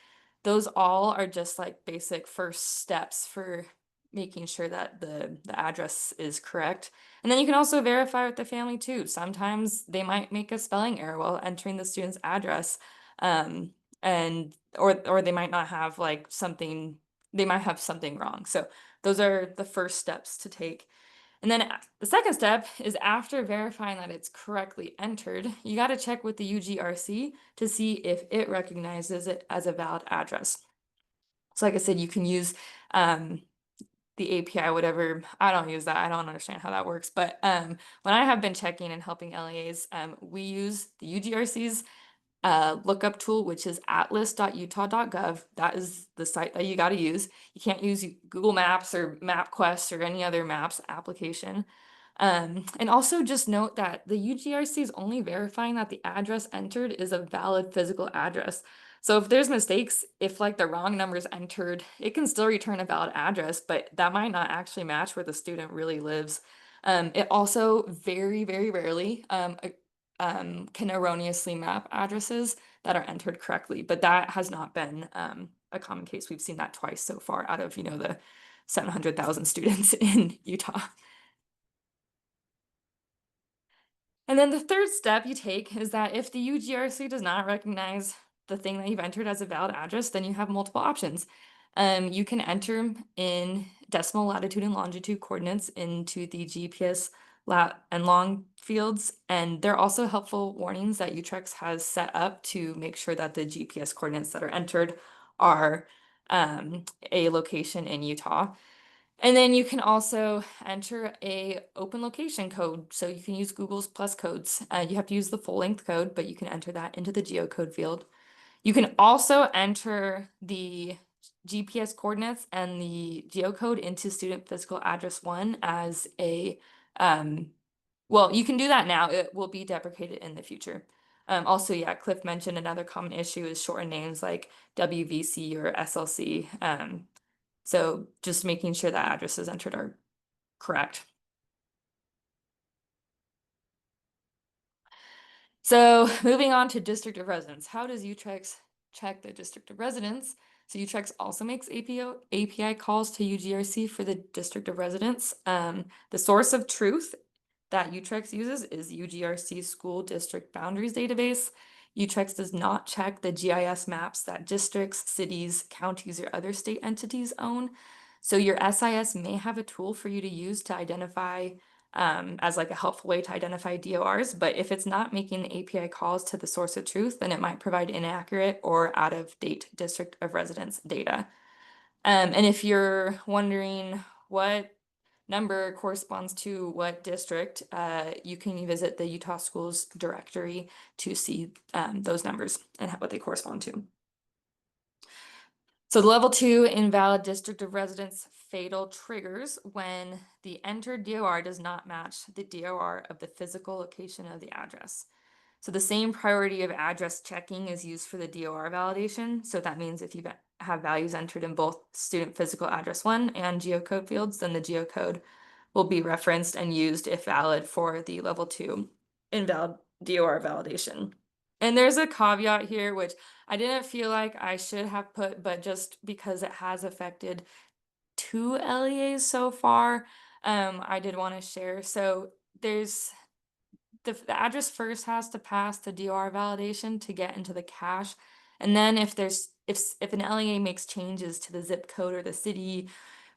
Those all are just like basic first steps for making sure that the address is correct. And then you can also verify with the family too. Sometimes they might make a spelling error while entering the student's address. Or they might not have like something, they might have something wrong. So those are the first steps to take. And then the second step is after verifying that it's correctly entered, you got to check with the UGRC to see if it recognizes it as a valid address. So like I said, you can use the API, whatever. I don't use that. I don't understand how that works. But when I have been checking and helping LEAs, we use the UGRC's lookup tool, which is atlas.utah.gov. That is the site that you got to use. You can't use Google Maps or MapQuest or any other maps application. And also just note that the UGRC is only verifying that the address entered is a valid physical address. So if there's mistakes, if like the wrong number is entered, it can still return a valid address, but that might not actually match where the student really lives. It also very, very rarely can erroneously map addresses that are entered correctly, but that has not been a common case. We've seen that twice so far out of, the 700,000 students in Utah. And then the third step you take is that if the UGRC does not recognize the thing that you've entered as a valid address, then you have multiple options. You can enter in decimal latitude and longitude coordinates into the GPS lat and long fields, and there are also helpful warnings that UTREX has set up to make sure that the GPS coordinates that are entered are a location in Utah. And then you can also enter a open location code. So you can use Google's plus codes. You have to use the full length code, but you can enter that into the geocode field. You can also enter the GPS coordinates and the geocode into student physical address 1 as a Well, you can do that now. It will be deprecated in the future. Also, yeah, Cliff mentioned another common issue is shortened names like WVC or SLC. So just making sure that addresses entered are correct. So moving on to district of residence. How does Utrex check the district of residence? So Utrex also makes API calls to UGRC for the district of residence. The source of truth that Utrex uses is UGRC School District Boundaries Database. Utrex does not check the GIS maps that districts, cities, counties, or other state entities own. So your SIS may have a tool for you to use to identify as like a helpful way to identify DORs, but if it's not making the API calls to the source of truth, then it might provide inaccurate or out of date district of residence data. And if you're wondering what number corresponds to what district, you can visit the Utah Schools directory to see those numbers and what they correspond to. So the level 2 invalid district of residence fatal triggers when the entered DOR does not match the DOR of the physical location of the address. So the same priority of address checking is used for the DOR validation. So that means if you have values entered in both student physical address 1 and geocode fields, then the geocode will be referenced and used if valid for the level 2 invalid DOR validation. And there's a caveat here, which I didn't feel like I should have put, but just because it has affected 2 LEAs so far, I did want to share. So there's the address first has to pass the DOR validation to get into the cache. And then if an LEA makes changes to the zip code or the city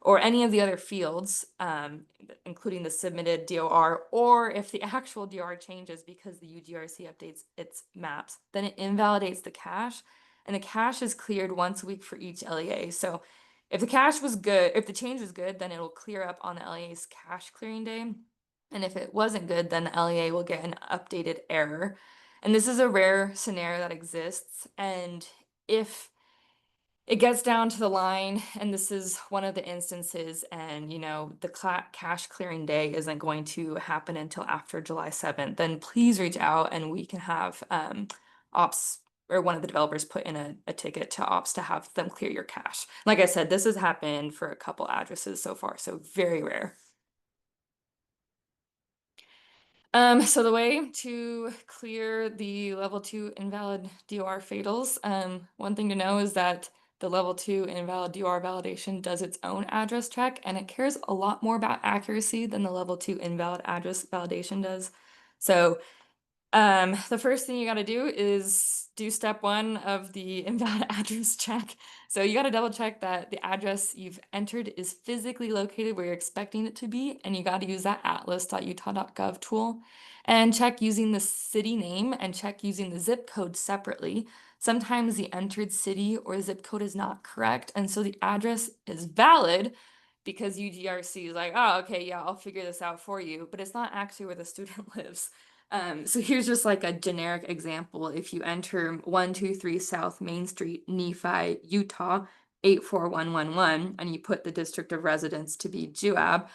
or any of the other fields, including the submitted DOR, or if the actual DOR changes because the UGRC updates its maps, then it invalidates the cache. And the cache is cleared once a week for each LEA. So if the cache was good, if the change was good, then it will clear up on the LEA's cache clearing day. And if it wasn't good, then the LEA will get an updated error. And this is a rare scenario that exists. And if it gets down to the line, and this is one of the instances, and the cache clearing day isn't going to happen until after July 7th, then please reach out and we can have ops or one of the developers put in a ticket to ops to have them clear your cache. Like I said, this has happened for a couple addresses so far, so very rare. So the way to clear the level 2 invalid DOR fatals, one thing to know is that the level 2 invalid DOR validation does its own address check, and it cares a lot more about accuracy than the level 2 invalid address validation does. So the first thing you got to do is do step 1 of the invalid address check. So you got to double check that the address you've entered is physically located where you're expecting it to be, and you got to use that atlas.utah.gov tool and check using the city name and check using the zip code separately. Sometimes the entered city or zip code is not correct, and so the address is valid because UGRC is like, oh, okay, yeah, I'll figure this out for you, but it's not actually where the student lives. So here's just like a generic example. If you enter 123 South Main Street, Nephi, Utah, 84111, and you put the district of residence to be Juab,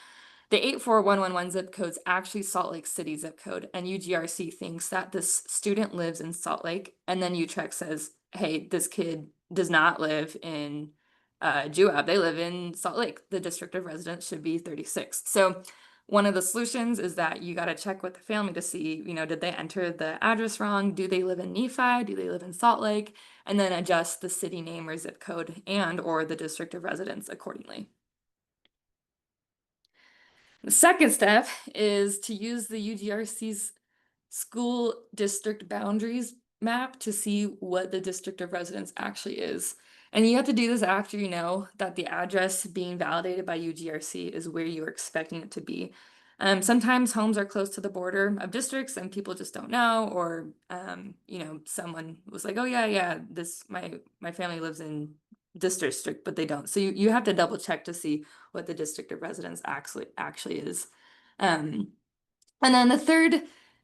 the 84111 zip code's actually Salt Lake City zip code, and UGRC thinks that this student lives in Salt Lake, and then Utrecht says, hey, this kid does not live in Juab, they live in Salt Lake. The district of residence should be 36. So one of the solutions is that you got to check with the family to see, did they enter the address wrong? Do they live in Nephi? Do they live in Salt Lake? And then adjust the city name or zip code and or the district of residence accordingly. The second step is to use the UGRC's school district boundaries map to see what the district of residence actually is. And you have to do this after you know that the address being validated by UGRC is where you're expecting it to be. Sometimes homes are close to the border of districts and people just don't know, or someone was like, oh yeah, my family lives in this district, but they don't. So you have to double check to see what the district of residence actually is. And then the third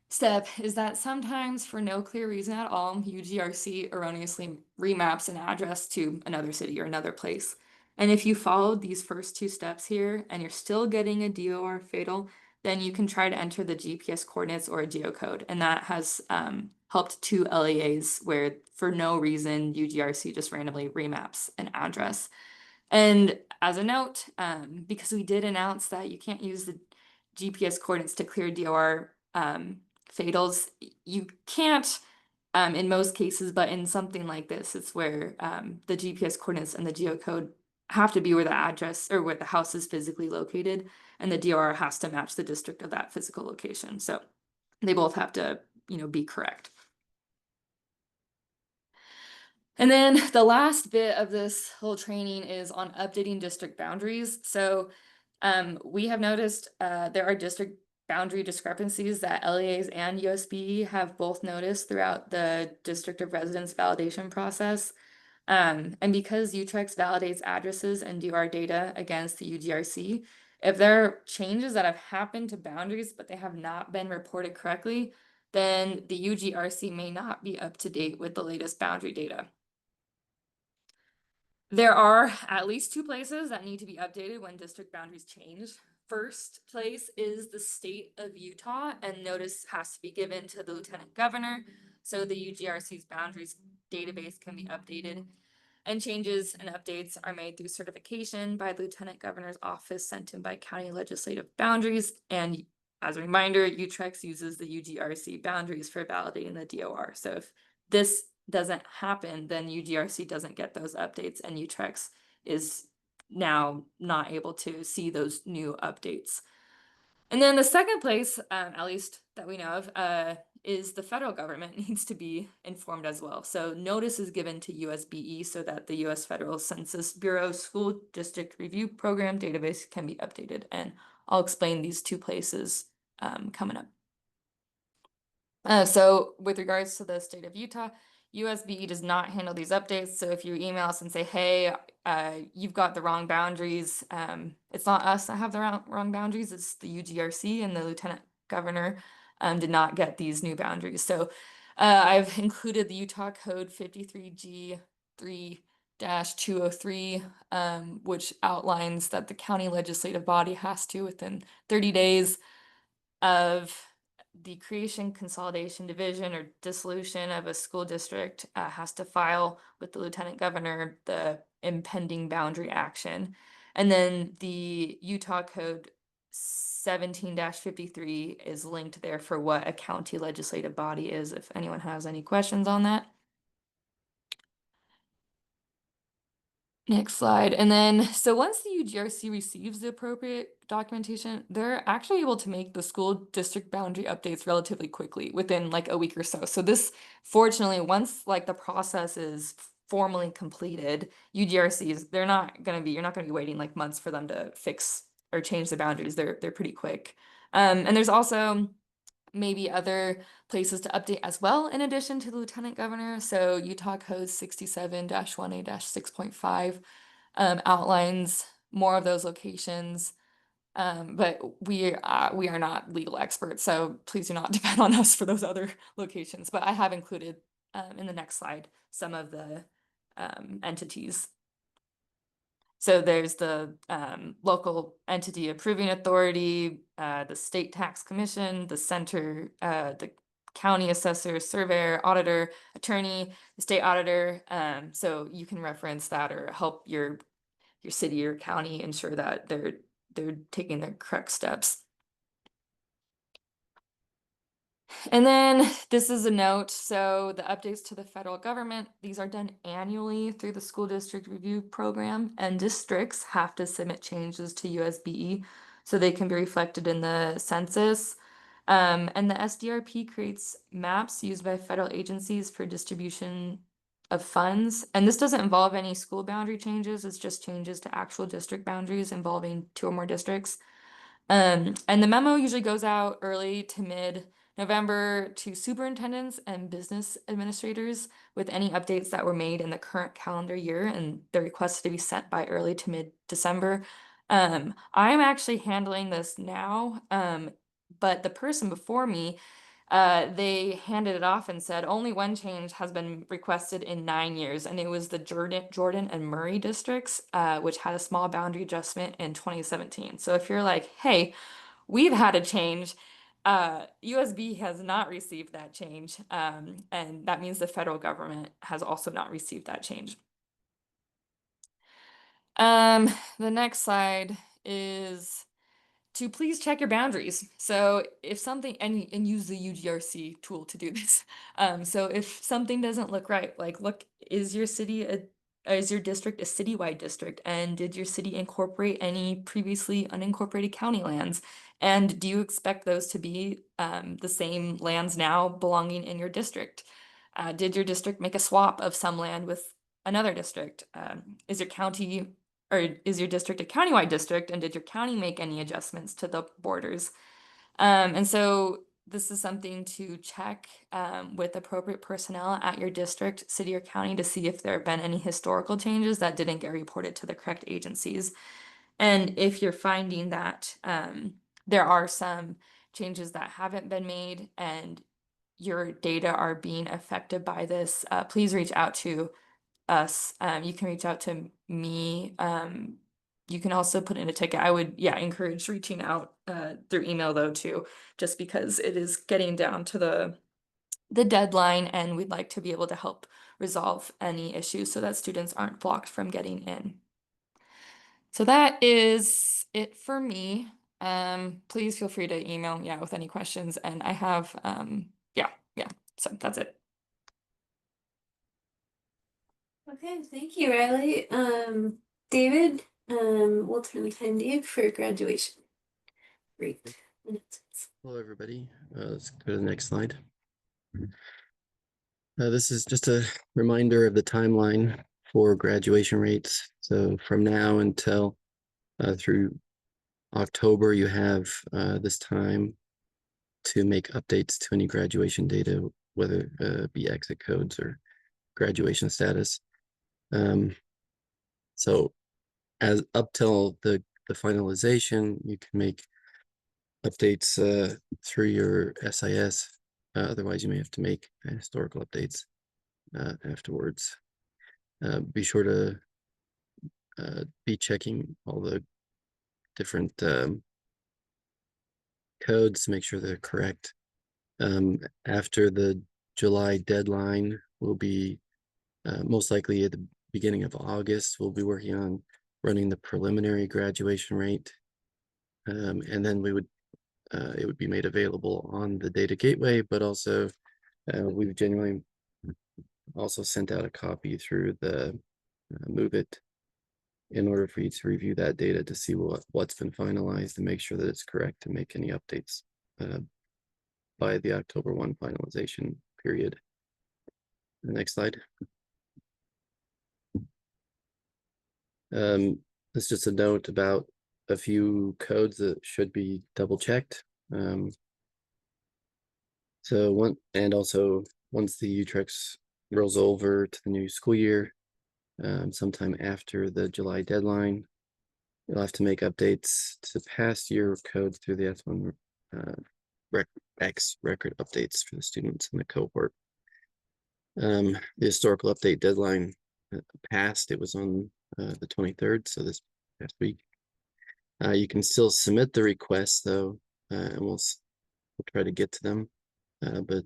step is that sometimes for no clear reason at all, UGRC erroneously remaps an address to another city or another place. And if you followed these first 2 steps here and you're still getting a DOR fatal, then you can try to enter the GPS coordinates or a geocode. And that has helped 2 LEAs where for no reason UGRC just randomly remaps an address. And as a note, because we did announce that you can't use the GPS coordinates to clear DOR fatals, you can't in most cases, but in something like this, it's where the GPS coordinates and the geocode have to be where the address or where the house is physically located, and the DOR has to match the district of that physical location. So they both have to, be correct. And then the last bit of this whole training is on updating district boundaries. So we have noticed there are district boundary discrepancies that LEAs and USB have both noticed throughout the district of residence validation process. And because Utrex validates addresses and DOR data against the UGRC, if there are changes that have happened to boundaries, but they have not been reported correctly, then the UGRC may not be up to date with the latest boundary data. There are at least 2 places that need to be updated when district boundaries change. First place is the state of Utah, and notice has to be given to the lieutenant governor so the UGRC's boundaries database can be updated. And changes and updates are made through certification by the lieutenant governor's office sent in by county legislative boundaries. And as a reminder, Utrex uses the UGRC boundaries for validating the DOR. So if this doesn't happen, then UGRC doesn't get those updates, and Utrex is now not able to see those new updates. And then the second place, at least that we know of, is the federal government needs to be informed as well. So notice is given to USBE so that the US Federal Census Bureau School District Review Program database can be updated. And I'll explain these 2 places coming up. So with regards to the state of Utah, USBE does not handle these updates. So if you email us and say, hey, you've got the wrong boundaries, it's not us that have the wrong boundaries, it's the UGRC, and the lieutenant governor did not get these new boundaries. So I've included the Utah Code 53G3-203, which outlines that the county legislative body has to, within 30 days of the creation, consolidation, division, or dissolution of a school district, has to file with the lieutenant governor the impending boundary action. And then the Utah Code 17-53 is linked there for what a county legislative body is, if anyone has any questions on that. Next slide. And then, so once the UGRC receives the appropriate documentation, they're actually able to make the school district boundary updates relatively quickly, within like a week or so. So this, fortunately, once like the process is formally completed, UGRCs, you're not gonna be waiting like months for them to fix or change the boundaries. They're pretty quick. And there's also maybe other places to update as well, in addition to the lieutenant governor. So Utah Code 67-1A-6.5 outlines more of those locations. But we are not legal experts, so please do not depend on us for those other locations. But I have included in the next slide some of the entities. So there's the local entity approving authority, the state tax commission, the center, the county assessor, surveyor, auditor, attorney, the state auditor. So you can reference that or help your city or county ensure that they're taking the correct steps. And then this is a note. So the updates to the federal government, these are done annually through the school district review program, and districts have to submit changes to USBE so they can be reflected in the census. And the SDRP creates maps used by federal agencies for distribution of funds. And this doesn't involve any school boundary changes. It's just changes to actual district boundaries involving 2 or more districts. And the memo usually goes out early to mid-November to superintendents and business administrators with any updates that were made in the current calendar year, and they're requested to be sent by early to mid-December. I'm actually handling this now, but the person before me, they handed it off and said only 1 change has been requested in 9 years, and it was the Jordan and Murray districts, which had a small boundary adjustment in 2017. So if you're like, hey, we've had a change. USB has not received that change, and that means the federal government has also not received that change. The next slide is to please check your boundaries. So if something, and use the UGRC tool to do this. So if something doesn't look right, like look, is your district a citywide district? And did your city incorporate any previously unincorporated county lands? And do you expect those to be the same lands now belonging in your district? Did your district make a swap of some land with another district? Is your county or is your district a countywide district, and did your county make any adjustments to the borders? And so this is something to check with appropriate personnel at your district, city, or county to see if there have been any historical changes that didn't get reported to the correct agencies. And if you're finding that there are some changes that haven't been made and your data are being affected by this, please reach out to us. You can reach out to me. You can also put in a ticket. I would, encourage reaching out through email though too, just because it is getting down to the deadline, and we'd like to be able to help resolve any issues so that students aren't blocked from getting in. So that is it for me. Please feel free to email me with any questions, and I have so that's it. Okay, thank you, Riley. David, we'll turn the time to you for graduation. Great. Hello, everybody. Let's go to the next slide. This is just a reminder of the timeline for graduation rates. So from now until through October, you have this time to make updates to any graduation data, whether it be exit codes or graduation status. So as up till the finalization, you can make updates through your SIS. Otherwise, you may have to make historical updates afterwards. Be sure to be checking all the different codes to make sure they're correct. After the July deadline, we'll be most likely at the beginning of August, we'll be working on running the preliminary graduation rate. And then we would it would be made available on the data gateway, but also we've genuinely also sent out a copy through the Move It in order for you to review that data to see what's been finalized and make sure that it's correct and make any updates by the October 1 finalization period. The next slide. It's just a note about a few codes that should be double checked. Also once the UTREX rolls over to the new school year, sometime after the July deadline, you'll have to make updates to past year codes through the S1 X record updates for the students in the cohort. The historical update deadline passed. It was on the 23rd, so this past week. You can still submit the requests though, and we'll try to get to them, but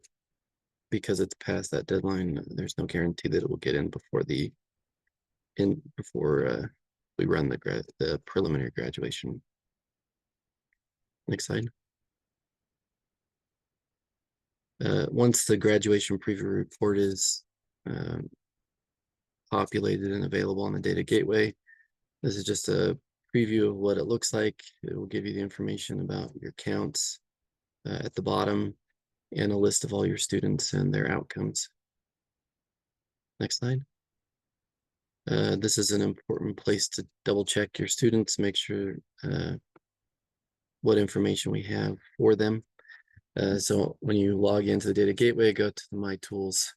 because it's past that deadline, there's no guarantee that it will get in before we run the preliminary graduation. Next slide. Once the graduation preview report is populated and available on the data gateway, this is just a preview of what it looks like. It will give you the information about your counts at the bottom and a list of all your students and their outcomes. Next slide. This is an important place to double check your students, make sure what information we have for them. So when you log into the data gateway, go to the My Tools,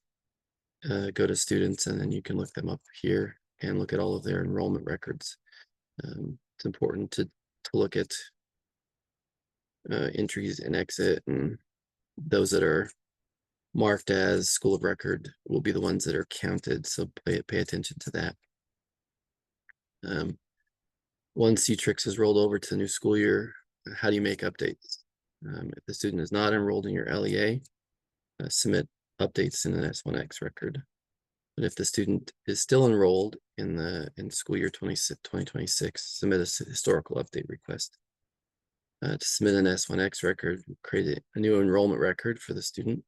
go to students, and then you can look them up here and look at all of their enrollment records. It's important to look at entries and exit, and those that are marked as school of record will be the ones that are counted, so pay attention to that. Once UTREX is rolled over to the new school year, how do you make updates? If the student is not enrolled in your LEA, submit updates in an S1X record. But if the student is still enrolled in school year 2026, submit a historical update request. To submit an S1X record, create a new enrollment record for the student,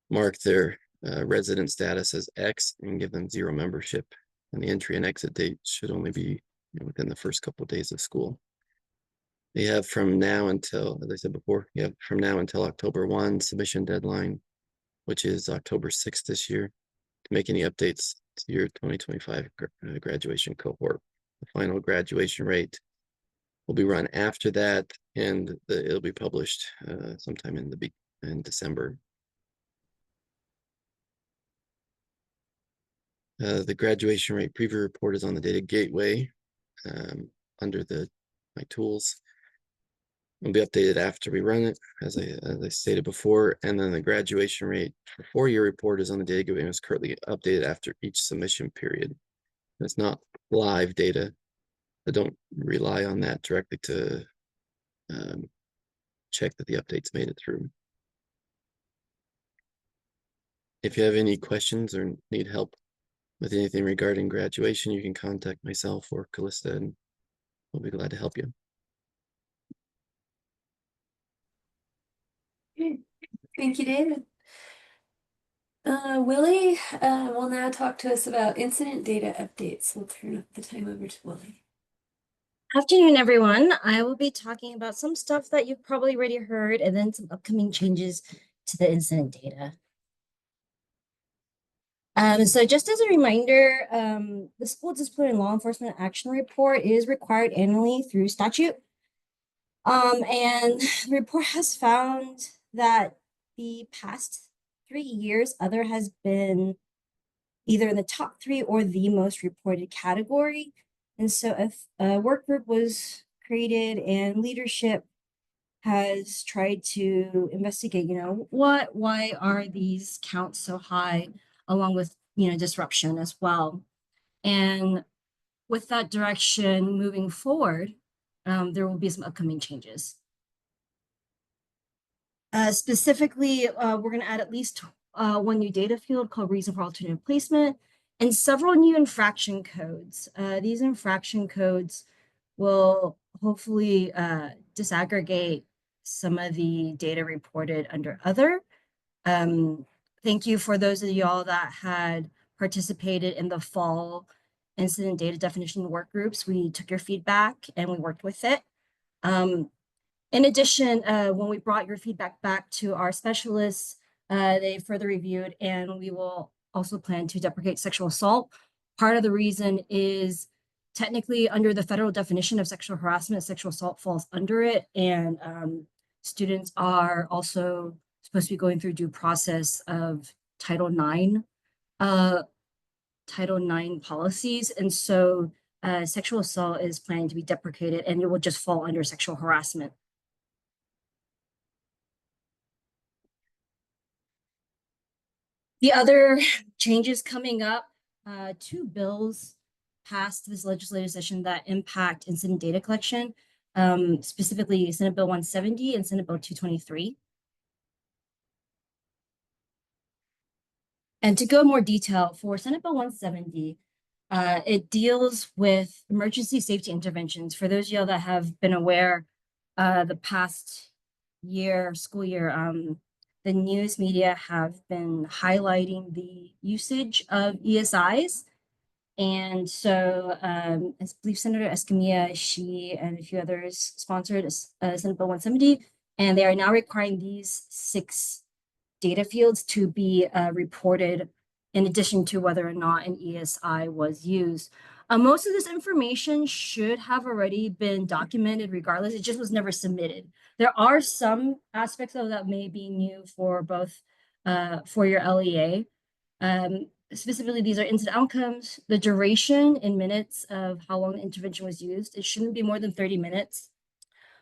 mark their resident status as X and give them 0 membership. And the entry and exit date should only be within the first couple of days of school. They have from now until, as I said before, you have from now until October 1 submission deadline, which is October 6th this year, to make any updates to your 2025 graduation cohort. The final graduation rate will be run after that, and it'll be published sometime in December. The graduation rate preview report is on the data gateway under my tools. It'll be updated after we run it, as I stated before, and then the graduation rate for 4-year report is on the data gateway and is currently updated after each submission period. It's not live data, but don't rely on that directly to check that the updates made it through. If you have any questions or need help with anything regarding graduation, you can contact myself or Callista, and we'll be glad to help you. Thank you, David. Willie will now talk to us about incident data updates. We'll turn up the time over to Willie. Afternoon, everyone. I will be talking about some stuff that you've probably already heard and then some upcoming changes to the incident data. So just as a reminder, the School Discipline and Law Enforcement Action Report is required annually through statute. And the report has found that the past 3 years, other has been either in the top 3 or the most reported category. And so a work group was created and leadership has tried to investigate, why are these counts so high, along with, disruption as well. And with that direction moving forward, there will be some upcoming changes. Specifically, we're going to add at least 1 new data field called reason for alternative placement and several new infraction codes. These infraction codes will hopefully disaggregate some of the data reported under other. Thank you for those of y'all that had participated in the fall incident data definition work groups. We took your feedback and we worked with it. In addition, when we brought your feedback back to our specialists, they further reviewed, and we will also plan to deprecate sexual assault. Part of the reason is technically under the federal definition of sexual harassment, sexual assault falls under it, and students are also supposed to be going through due process of Title IX policies, and so sexual assault is planning to be deprecated, and it will just fall under sexual harassment. The other changes coming up, 2 bills passed this legislative session that impact incident data collection, specifically Senate Bill 170 and Senate Bill 223. And to go more detail, for Senate Bill 170, it deals with emergency safety interventions. For those of y'all that have been aware, the past school year, the news media have been highlighting the usage of ESIs. And so I believe Senator Escamilla, she and a few others sponsored Senate Bill 170, and they are now requiring these 6 data fields to be reported in addition to whether or not an ESI was used. Most of this information should have already been documented regardless. It just was never submitted. There are some aspects of that may be new for both for your LEA. Specifically, these are incident outcomes, the duration in minutes of how long the intervention was used. It shouldn't be more than 30 minutes.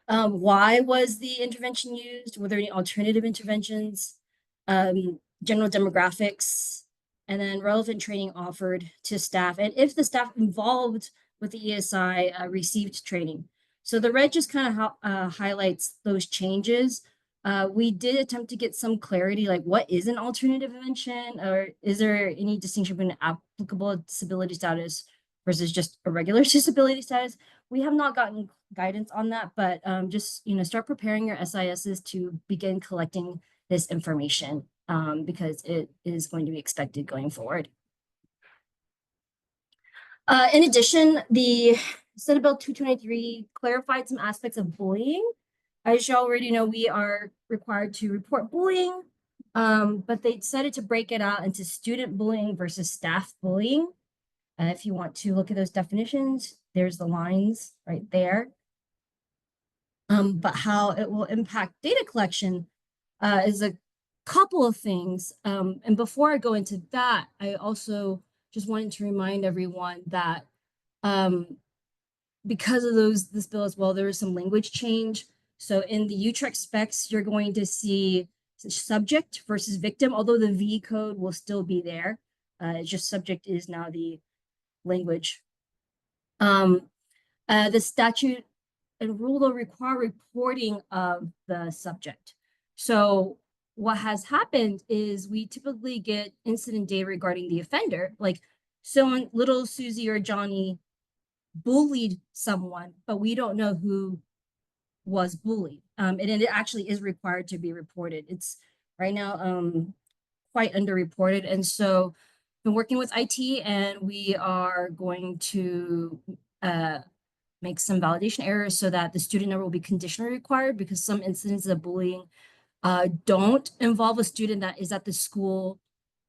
Why was the intervention used? Were there any alternative interventions? General demographics, and then relevant training offered to staff. And if the staff involved with the ESI received training. So the red just kind of highlights those changes. We did attempt to get some clarity, like what is an alternative invention, or is there any distinction between applicable disability status versus just a regular disability status? We have not gotten guidance on that, but just start preparing your SISs to begin collecting this information because it is going to be expected going forward. In addition, the Senate Bill 223 clarified some aspects of bullying. As you already know, we are required to report bullying, but they decided to break it out into student bullying versus staff bullying. If you want to look at those definitions, there's the lines right there. But how it will impact data collection is a couple of things. And before I go into that, I also just wanted to remind everyone that because of this bill as well, there is some language change. So in the Utrecht specs, you're going to see subject versus victim, although the V code will still be there. It's just subject is now the language. The statute and rule will require reporting of the subject. So what has happened is we typically get incident data regarding the offender, like someone, little Susie or Johnny bullied someone, but we don't know who was bullied. And it actually is required to be reported. It's right now quite underreported. And so been working with IT, and we are going to make some validation errors so that the student number will be conditionally required, because some incidents of bullying don't involve a student that is at the school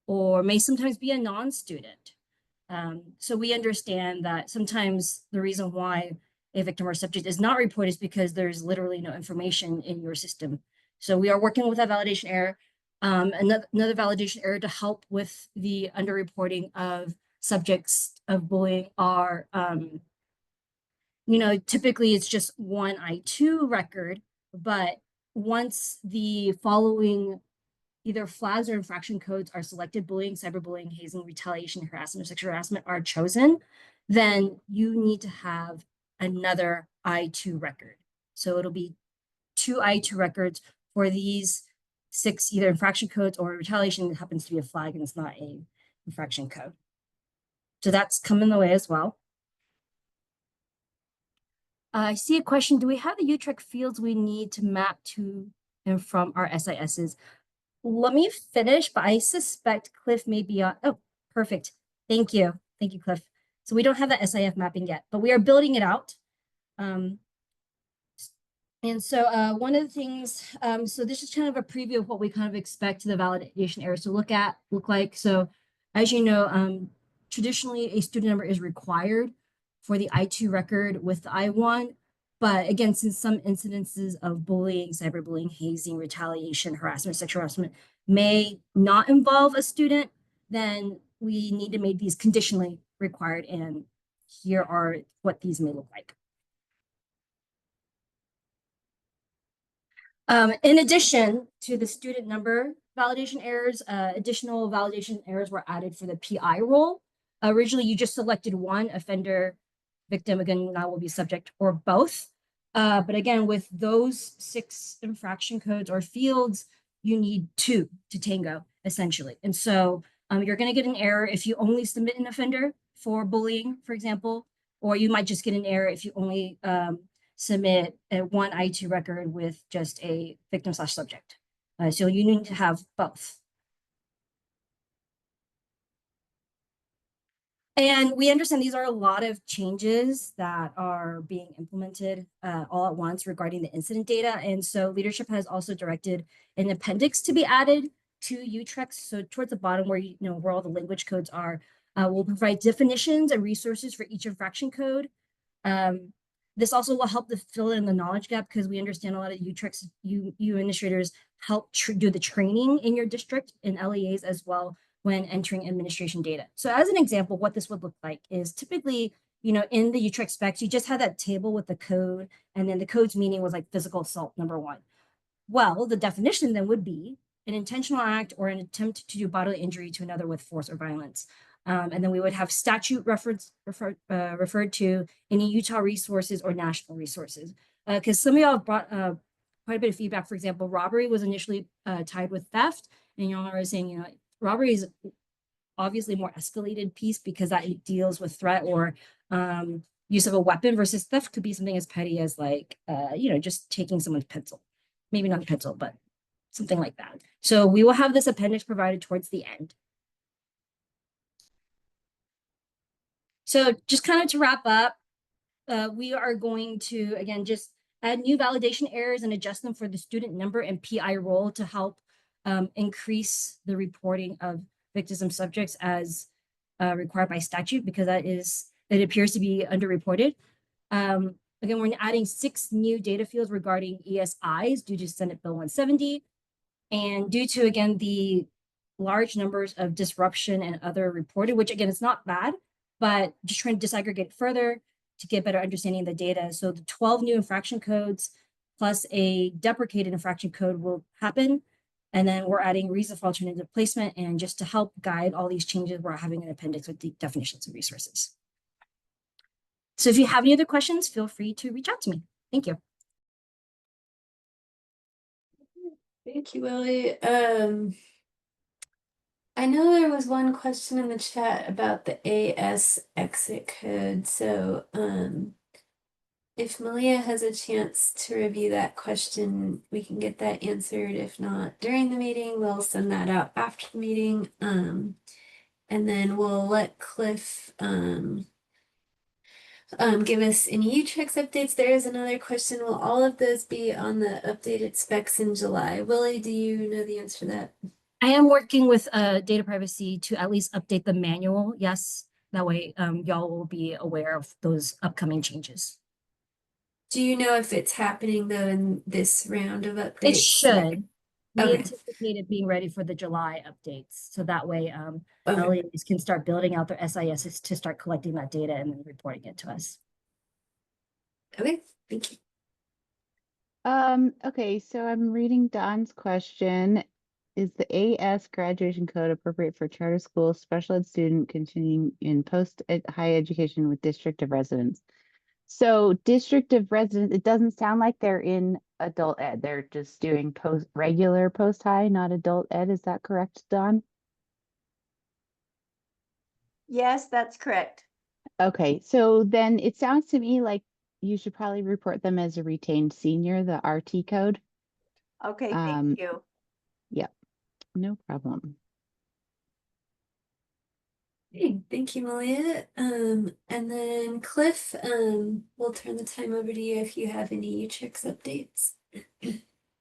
or may sometimes be a non-student. So we understand that sometimes the reason why a victim or subject is not reported is because there's literally no information in your system. So we are working with that validation error. Another validation error to help with the underreporting of subjects of bullying are, typically it's just one I2 record, but once the following either flags or infraction codes are selected, bullying, cyberbullying, hazing, retaliation, harassment, or sexual harassment are chosen, then you need to have another I2 record. So it'll be 2 I2 records for these 6 either infraction codes or retaliation that happens to be a flag and it's not a infraction code. So that's coming the way as well. I see a question. Do we have the Utrecht fields we need to map to and from our SISs? Let me finish, but I suspect Cliff may be on. Oh, perfect. Thank you. Thank you, Cliff. So we don't have the SIF mapping yet, but we are building it out. And so one of the things, so this is kind of a preview of what we kind of expect the validation errors to look like. So as you know, traditionally a student number is required for the I2 record with the I1. But again, since some incidences of bullying, cyberbullying, hazing, retaliation, harassment, sexual harassment may not involve a student, then we need to make these conditionally required. And here are what these may look like. In addition to the student number validation errors, additional validation errors were added for the PI role. Originally, you just selected one offender, victim, again, now will be subject, or both. But again, with those 6 infraction codes or fields, you need 2 to tango, essentially. And so you're going to get an error if you only submit an offender for bullying, for example, or you might just get an error if you only submit one I2 record with just a victim/subject. So you need to have both. And we understand these are a lot of changes that are being implemented all at once regarding the incident data. And so leadership has also directed an appendix to be added to Utrecht. So towards the bottom where all the language codes are, we'll provide definitions and resources for each infraction code. This also will help to fill in the knowledge gap, because we understand a lot of Utrecht's you administrators help do the training in your district in LEAs as well when entering administration data. So as an example, what this would look like is typically, in the Utrecht specs, you just had that table with the code, and then the code's meaning was like physical assault, number 1. Well, the definition then would be an intentional act or an attempt to do bodily injury to another with force or violence. And then we would have statute referred to any Utah resources or national resources. Because some of y'all brought quite a bit of feedback. For example, robbery was initially tied with theft, and y'all are saying, you know, robbery is obviously more escalated piece because that deals with threat or use of a weapon, versus theft could be something as petty as like, you know, just taking someone's pencil. Maybe not a pencil, but something like that. So we will have this appendix provided towards the end. So just kind of to wrap up, we are going to, again, just add new validation errors and adjust them for the student number and PI role to help increase the reporting of victims and subjects as required by statute, because it appears to be underreported. Again, we're adding 6 new data fields regarding ESIs due to Senate Bill 170. And due to, again, the large numbers of disruption and other reported, which again, is not bad, but just trying to disaggregate it further to get better understanding of the data. So the 12 new infraction codes plus a deprecated infraction code will happen. And then we're adding reason for alternative placement. And just to help guide all these changes, we're having an appendix with the definitions of resources. So if you have any other questions, feel free to reach out to me. Thank you. Thank you, Willie. I know there was one question in the chat about the AS exit code. So, if Malia has a chance to review that question, we can get that answered. If not during the meeting, we'll send that out after the meeting. And then we'll let Cliff give us any UTREX updates. There is another question. Will all of those be on the updated specs in July? Willie, do you know the answer to that? I am working with data privacy to at least update the manual. Yes, that way y'all will be aware of those upcoming changes. Do you know if it's happening though in this round of updates? It should. We Okay. anticipate it being ready for the July updates. So that way Okay. LEAs can start building out their SISs to start collecting that data and then reporting it to us. Okay, thank you. Okay, so I'm reading Don's question. Is the AS graduation code appropriate for charter school special ed student continuing in high education with district of residence? So district of residence, it doesn't sound like they're in adult ed. They're just doing regular post high, not adult ed. Is that correct, Don? Yes, that's correct. Okay, so then it sounds to me like you should probably report them as a retained senior, the RT code. Okay, thank you. Yep, no problem. Hey, thank you, Malia. And then Cliff, we'll turn the time over to you if you have any UTREX updates.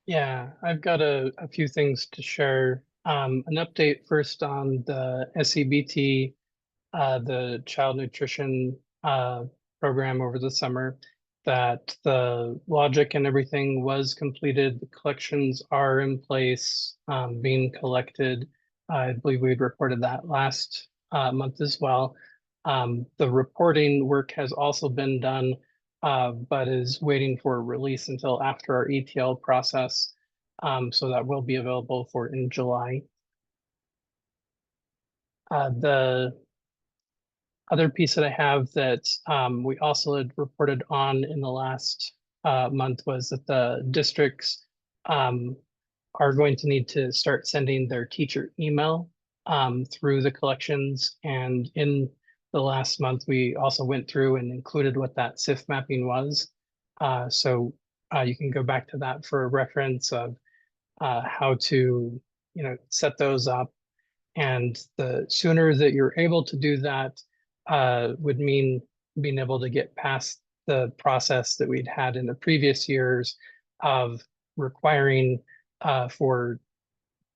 Yeah, I've got a few things to share. An update first on the SEBT, the child nutrition program over the summer, that the logic and everything was completed. The collections are in place, being collected. I believe we'd reported that last month as well. The reporting work has also been done, but is waiting for release until after our ETL process. So that will be available for in July. The other piece that I have that we also had reported on in the last month was that the districts are going to need to start sending their teacher email through the collections. And in the last month, we also went through and included what that SIF mapping was. So you can go back to that for a reference of how to, set those up. And the sooner that you're able to do that would mean being able to get past the process that we'd had in the previous years of requiring for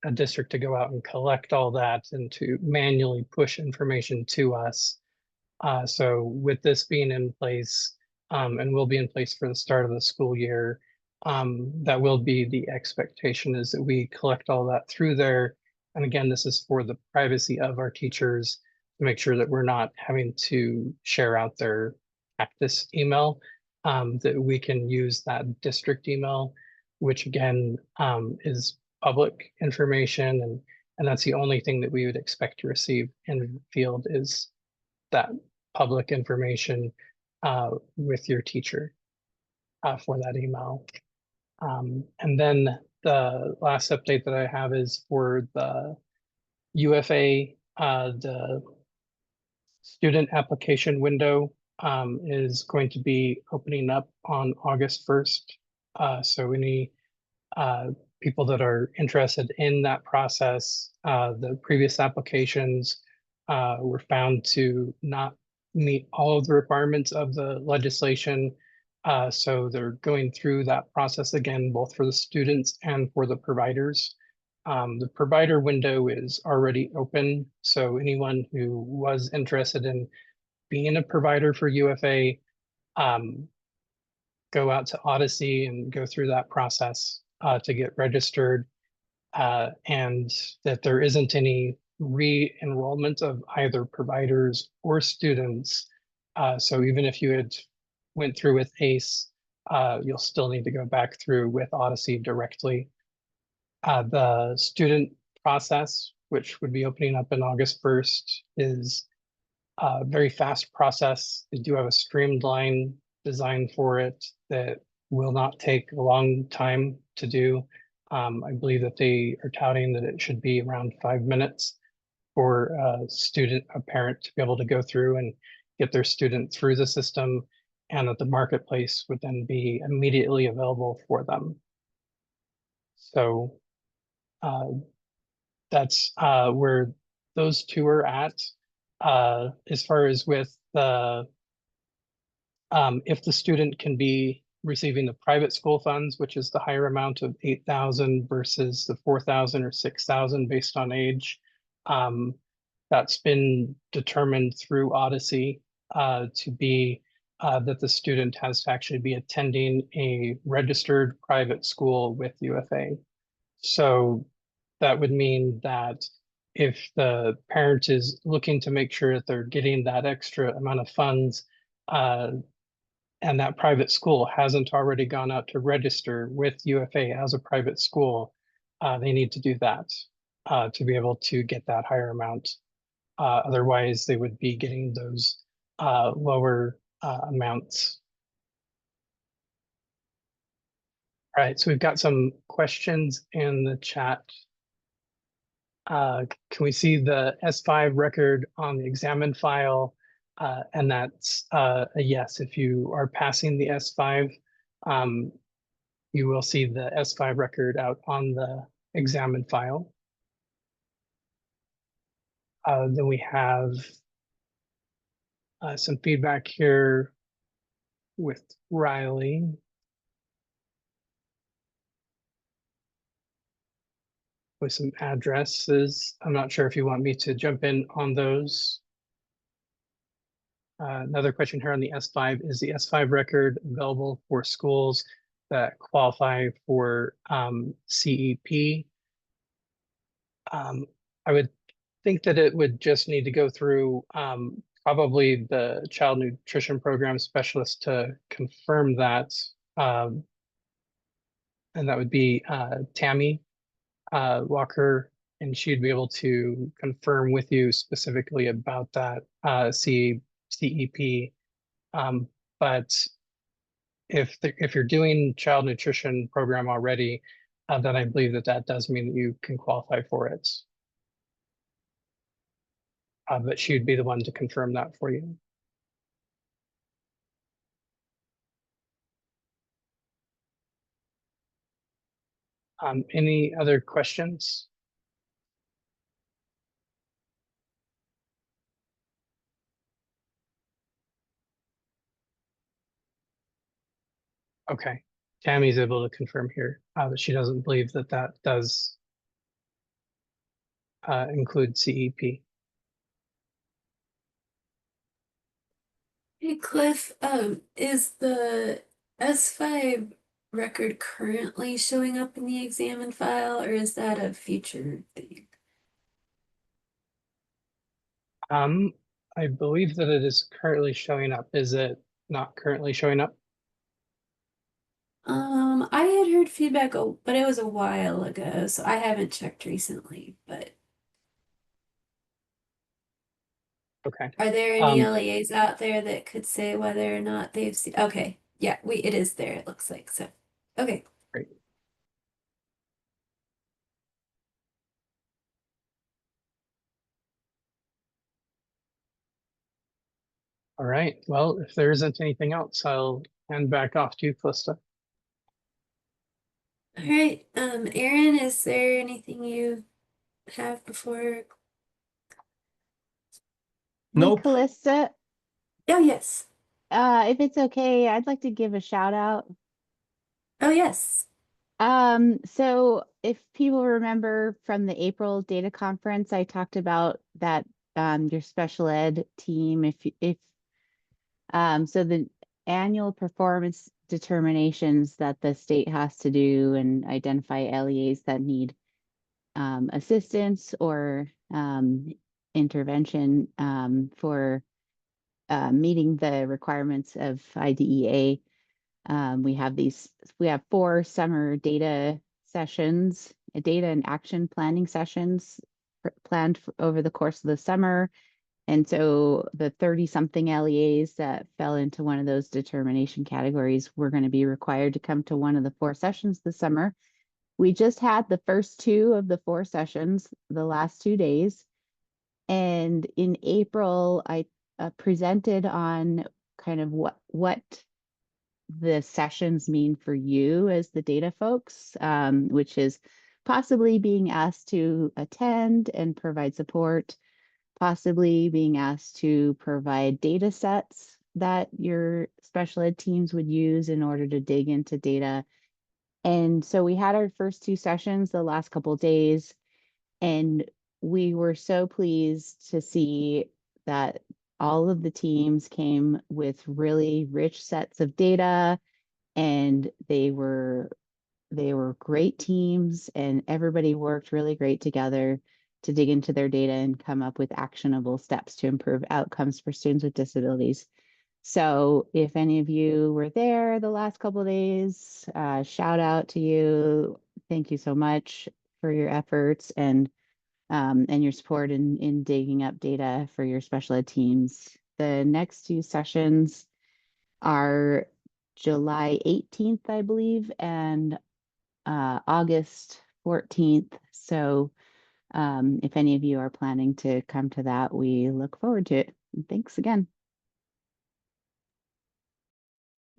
a district to go out and collect all that and to manually push information to us. So with this being in place, and will be in place for the start of the school year, that will be the expectation, is that we collect all that through there. And again, this is for the privacy of our teachers to make sure that we're not having to share out their practice email, that we can use that district email, which again is public information and And that's the only thing that we would expect to receive in the field is that public information with your teacher for that email. And then the last update that I have is for the UFA, the student application window is going to be opening up on August 1st. So any people that are interested in that process, the previous applications were found to not meet all of the requirements of the legislation. So they're going through that process again, both for the students and for the providers. The provider window is already open, so anyone who was interested in being a provider for UFA, go out to Odyssey and go through that process to get registered, and that there isn't any re-enrollment of either providers or students. So even if you had went through with ACE, you'll still need to go back through with Odyssey directly. The student process, which would be opening up in August 1st, is a very fast process. They do have a streamlined design for it that will not take a long time to do. I believe that they are touting that it should be around 5 minutes for a student, a parent to be able to go through and get their student through the system, and that the marketplace would then be immediately available for them. So that's where those two are at. As far as with the if the student can be receiving the private school funds, which is the higher amount of 8,000 versus the 4,000 or 6,000 based on age, that's been determined through Odyssey to be that the student has to actually be attending a registered private school with UFA. So that would mean that if the parent is looking to make sure that they're getting that extra amount of funds, and that private school hasn't already gone out to register with UFA as a private school, they need to do that to be able to get that higher amount. Otherwise, they would be getting those lower amounts. All right, so we've got some questions in the chat. Can we see the S5 record on the examine file? And that's a yes. If you are passing the S5, you will see the S5 record out on the examine file. Then we have some feedback here with Riley. With some addresses. I'm not sure if you want me to jump in on those. Another question here on the S5, is the S5 record available for schools that qualify for CEP? I would think that it would just need to go through probably the child nutrition program specialist to confirm that. And that would be Tammy Walker, and she'd be able to confirm with you specifically about that CEP. But if you're doing child nutrition program already, then I believe that that does mean that you can qualify for it. But she'd be the one to confirm that for you. Any other questions? Okay, Tammy's able to confirm here that she doesn't believe that that does include CEP. Hey Cliff, is the S5 record currently showing up in the examine file, or is that a future thing? I believe that it is currently showing up. Is it not currently showing up? I had heard feedback, but it was a while ago, so I haven't checked recently, but Okay. Are there any Um, LEAs out there that could say whether or not they've seen? Okay, yeah, it is there, it looks like, so, okay. Great. All right. Well, if there isn't anything else, I'll hand back off to you, Calista. All right, Erin, is there anything you have before? Hey, Nope. Callista, Oh, yes. if it's okay, I'd like to give a shout out. Oh, yes. So if people remember from the April data conference, I talked about that your special ed team, so the annual performance determinations that the state has to do and identify LEAs that need assistance or intervention for meeting the requirements of IDEA. We have 4 summer data sessions, data and action planning sessions planned over the course of the summer. And so the 30 something LEAs that fell into one of those determination categories were going to be required to come to one of the 4 sessions this summer. We just had the first 2 of the 4 sessions, the last 2 days. And in April, I presented on kind of what the sessions mean for you as the data folks, which is possibly being asked to attend and provide support, possibly being asked to provide data sets that your special ed teams would use in order to dig into data. And so we had our first 2 sessions the last couple of days, and we were so pleased to see that all of the teams came with really rich sets of data, and they were great teams, and everybody worked really great together to dig into their data and come up with actionable steps to improve outcomes for students with disabilities. So if any of you were there the last couple of days, shout out to you. Thank you so much for your efforts and your support in digging up data for your special ed teams. The next 2 sessions are July 18th, I believe, and August 14th. So if any of you are planning to come to that, we look forward to it. And thanks again.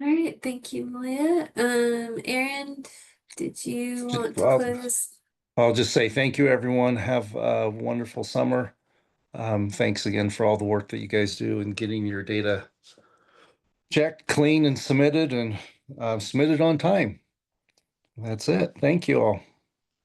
All right, thank you, Malia. Erin, did you want to Well, close? I'll just say thank you, everyone. Have a wonderful summer. Thanks again for all the work that you guys do in getting your data checked, clean, and submitted, and submitted on time. That's it. Thank you all.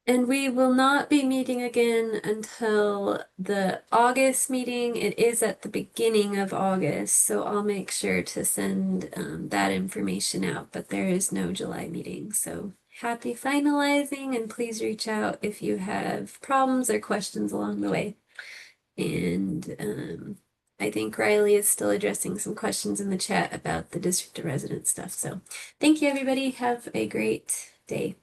And we will not be meeting again until the August meeting. It is at the beginning of August, so I'll make sure to send that information out, but there is no July meeting. So happy finalizing, and please reach out if you have problems or questions along the way. And I think Riley is still addressing some questions in the chat about the district of residence stuff. So thank you, everybody. Have a great day.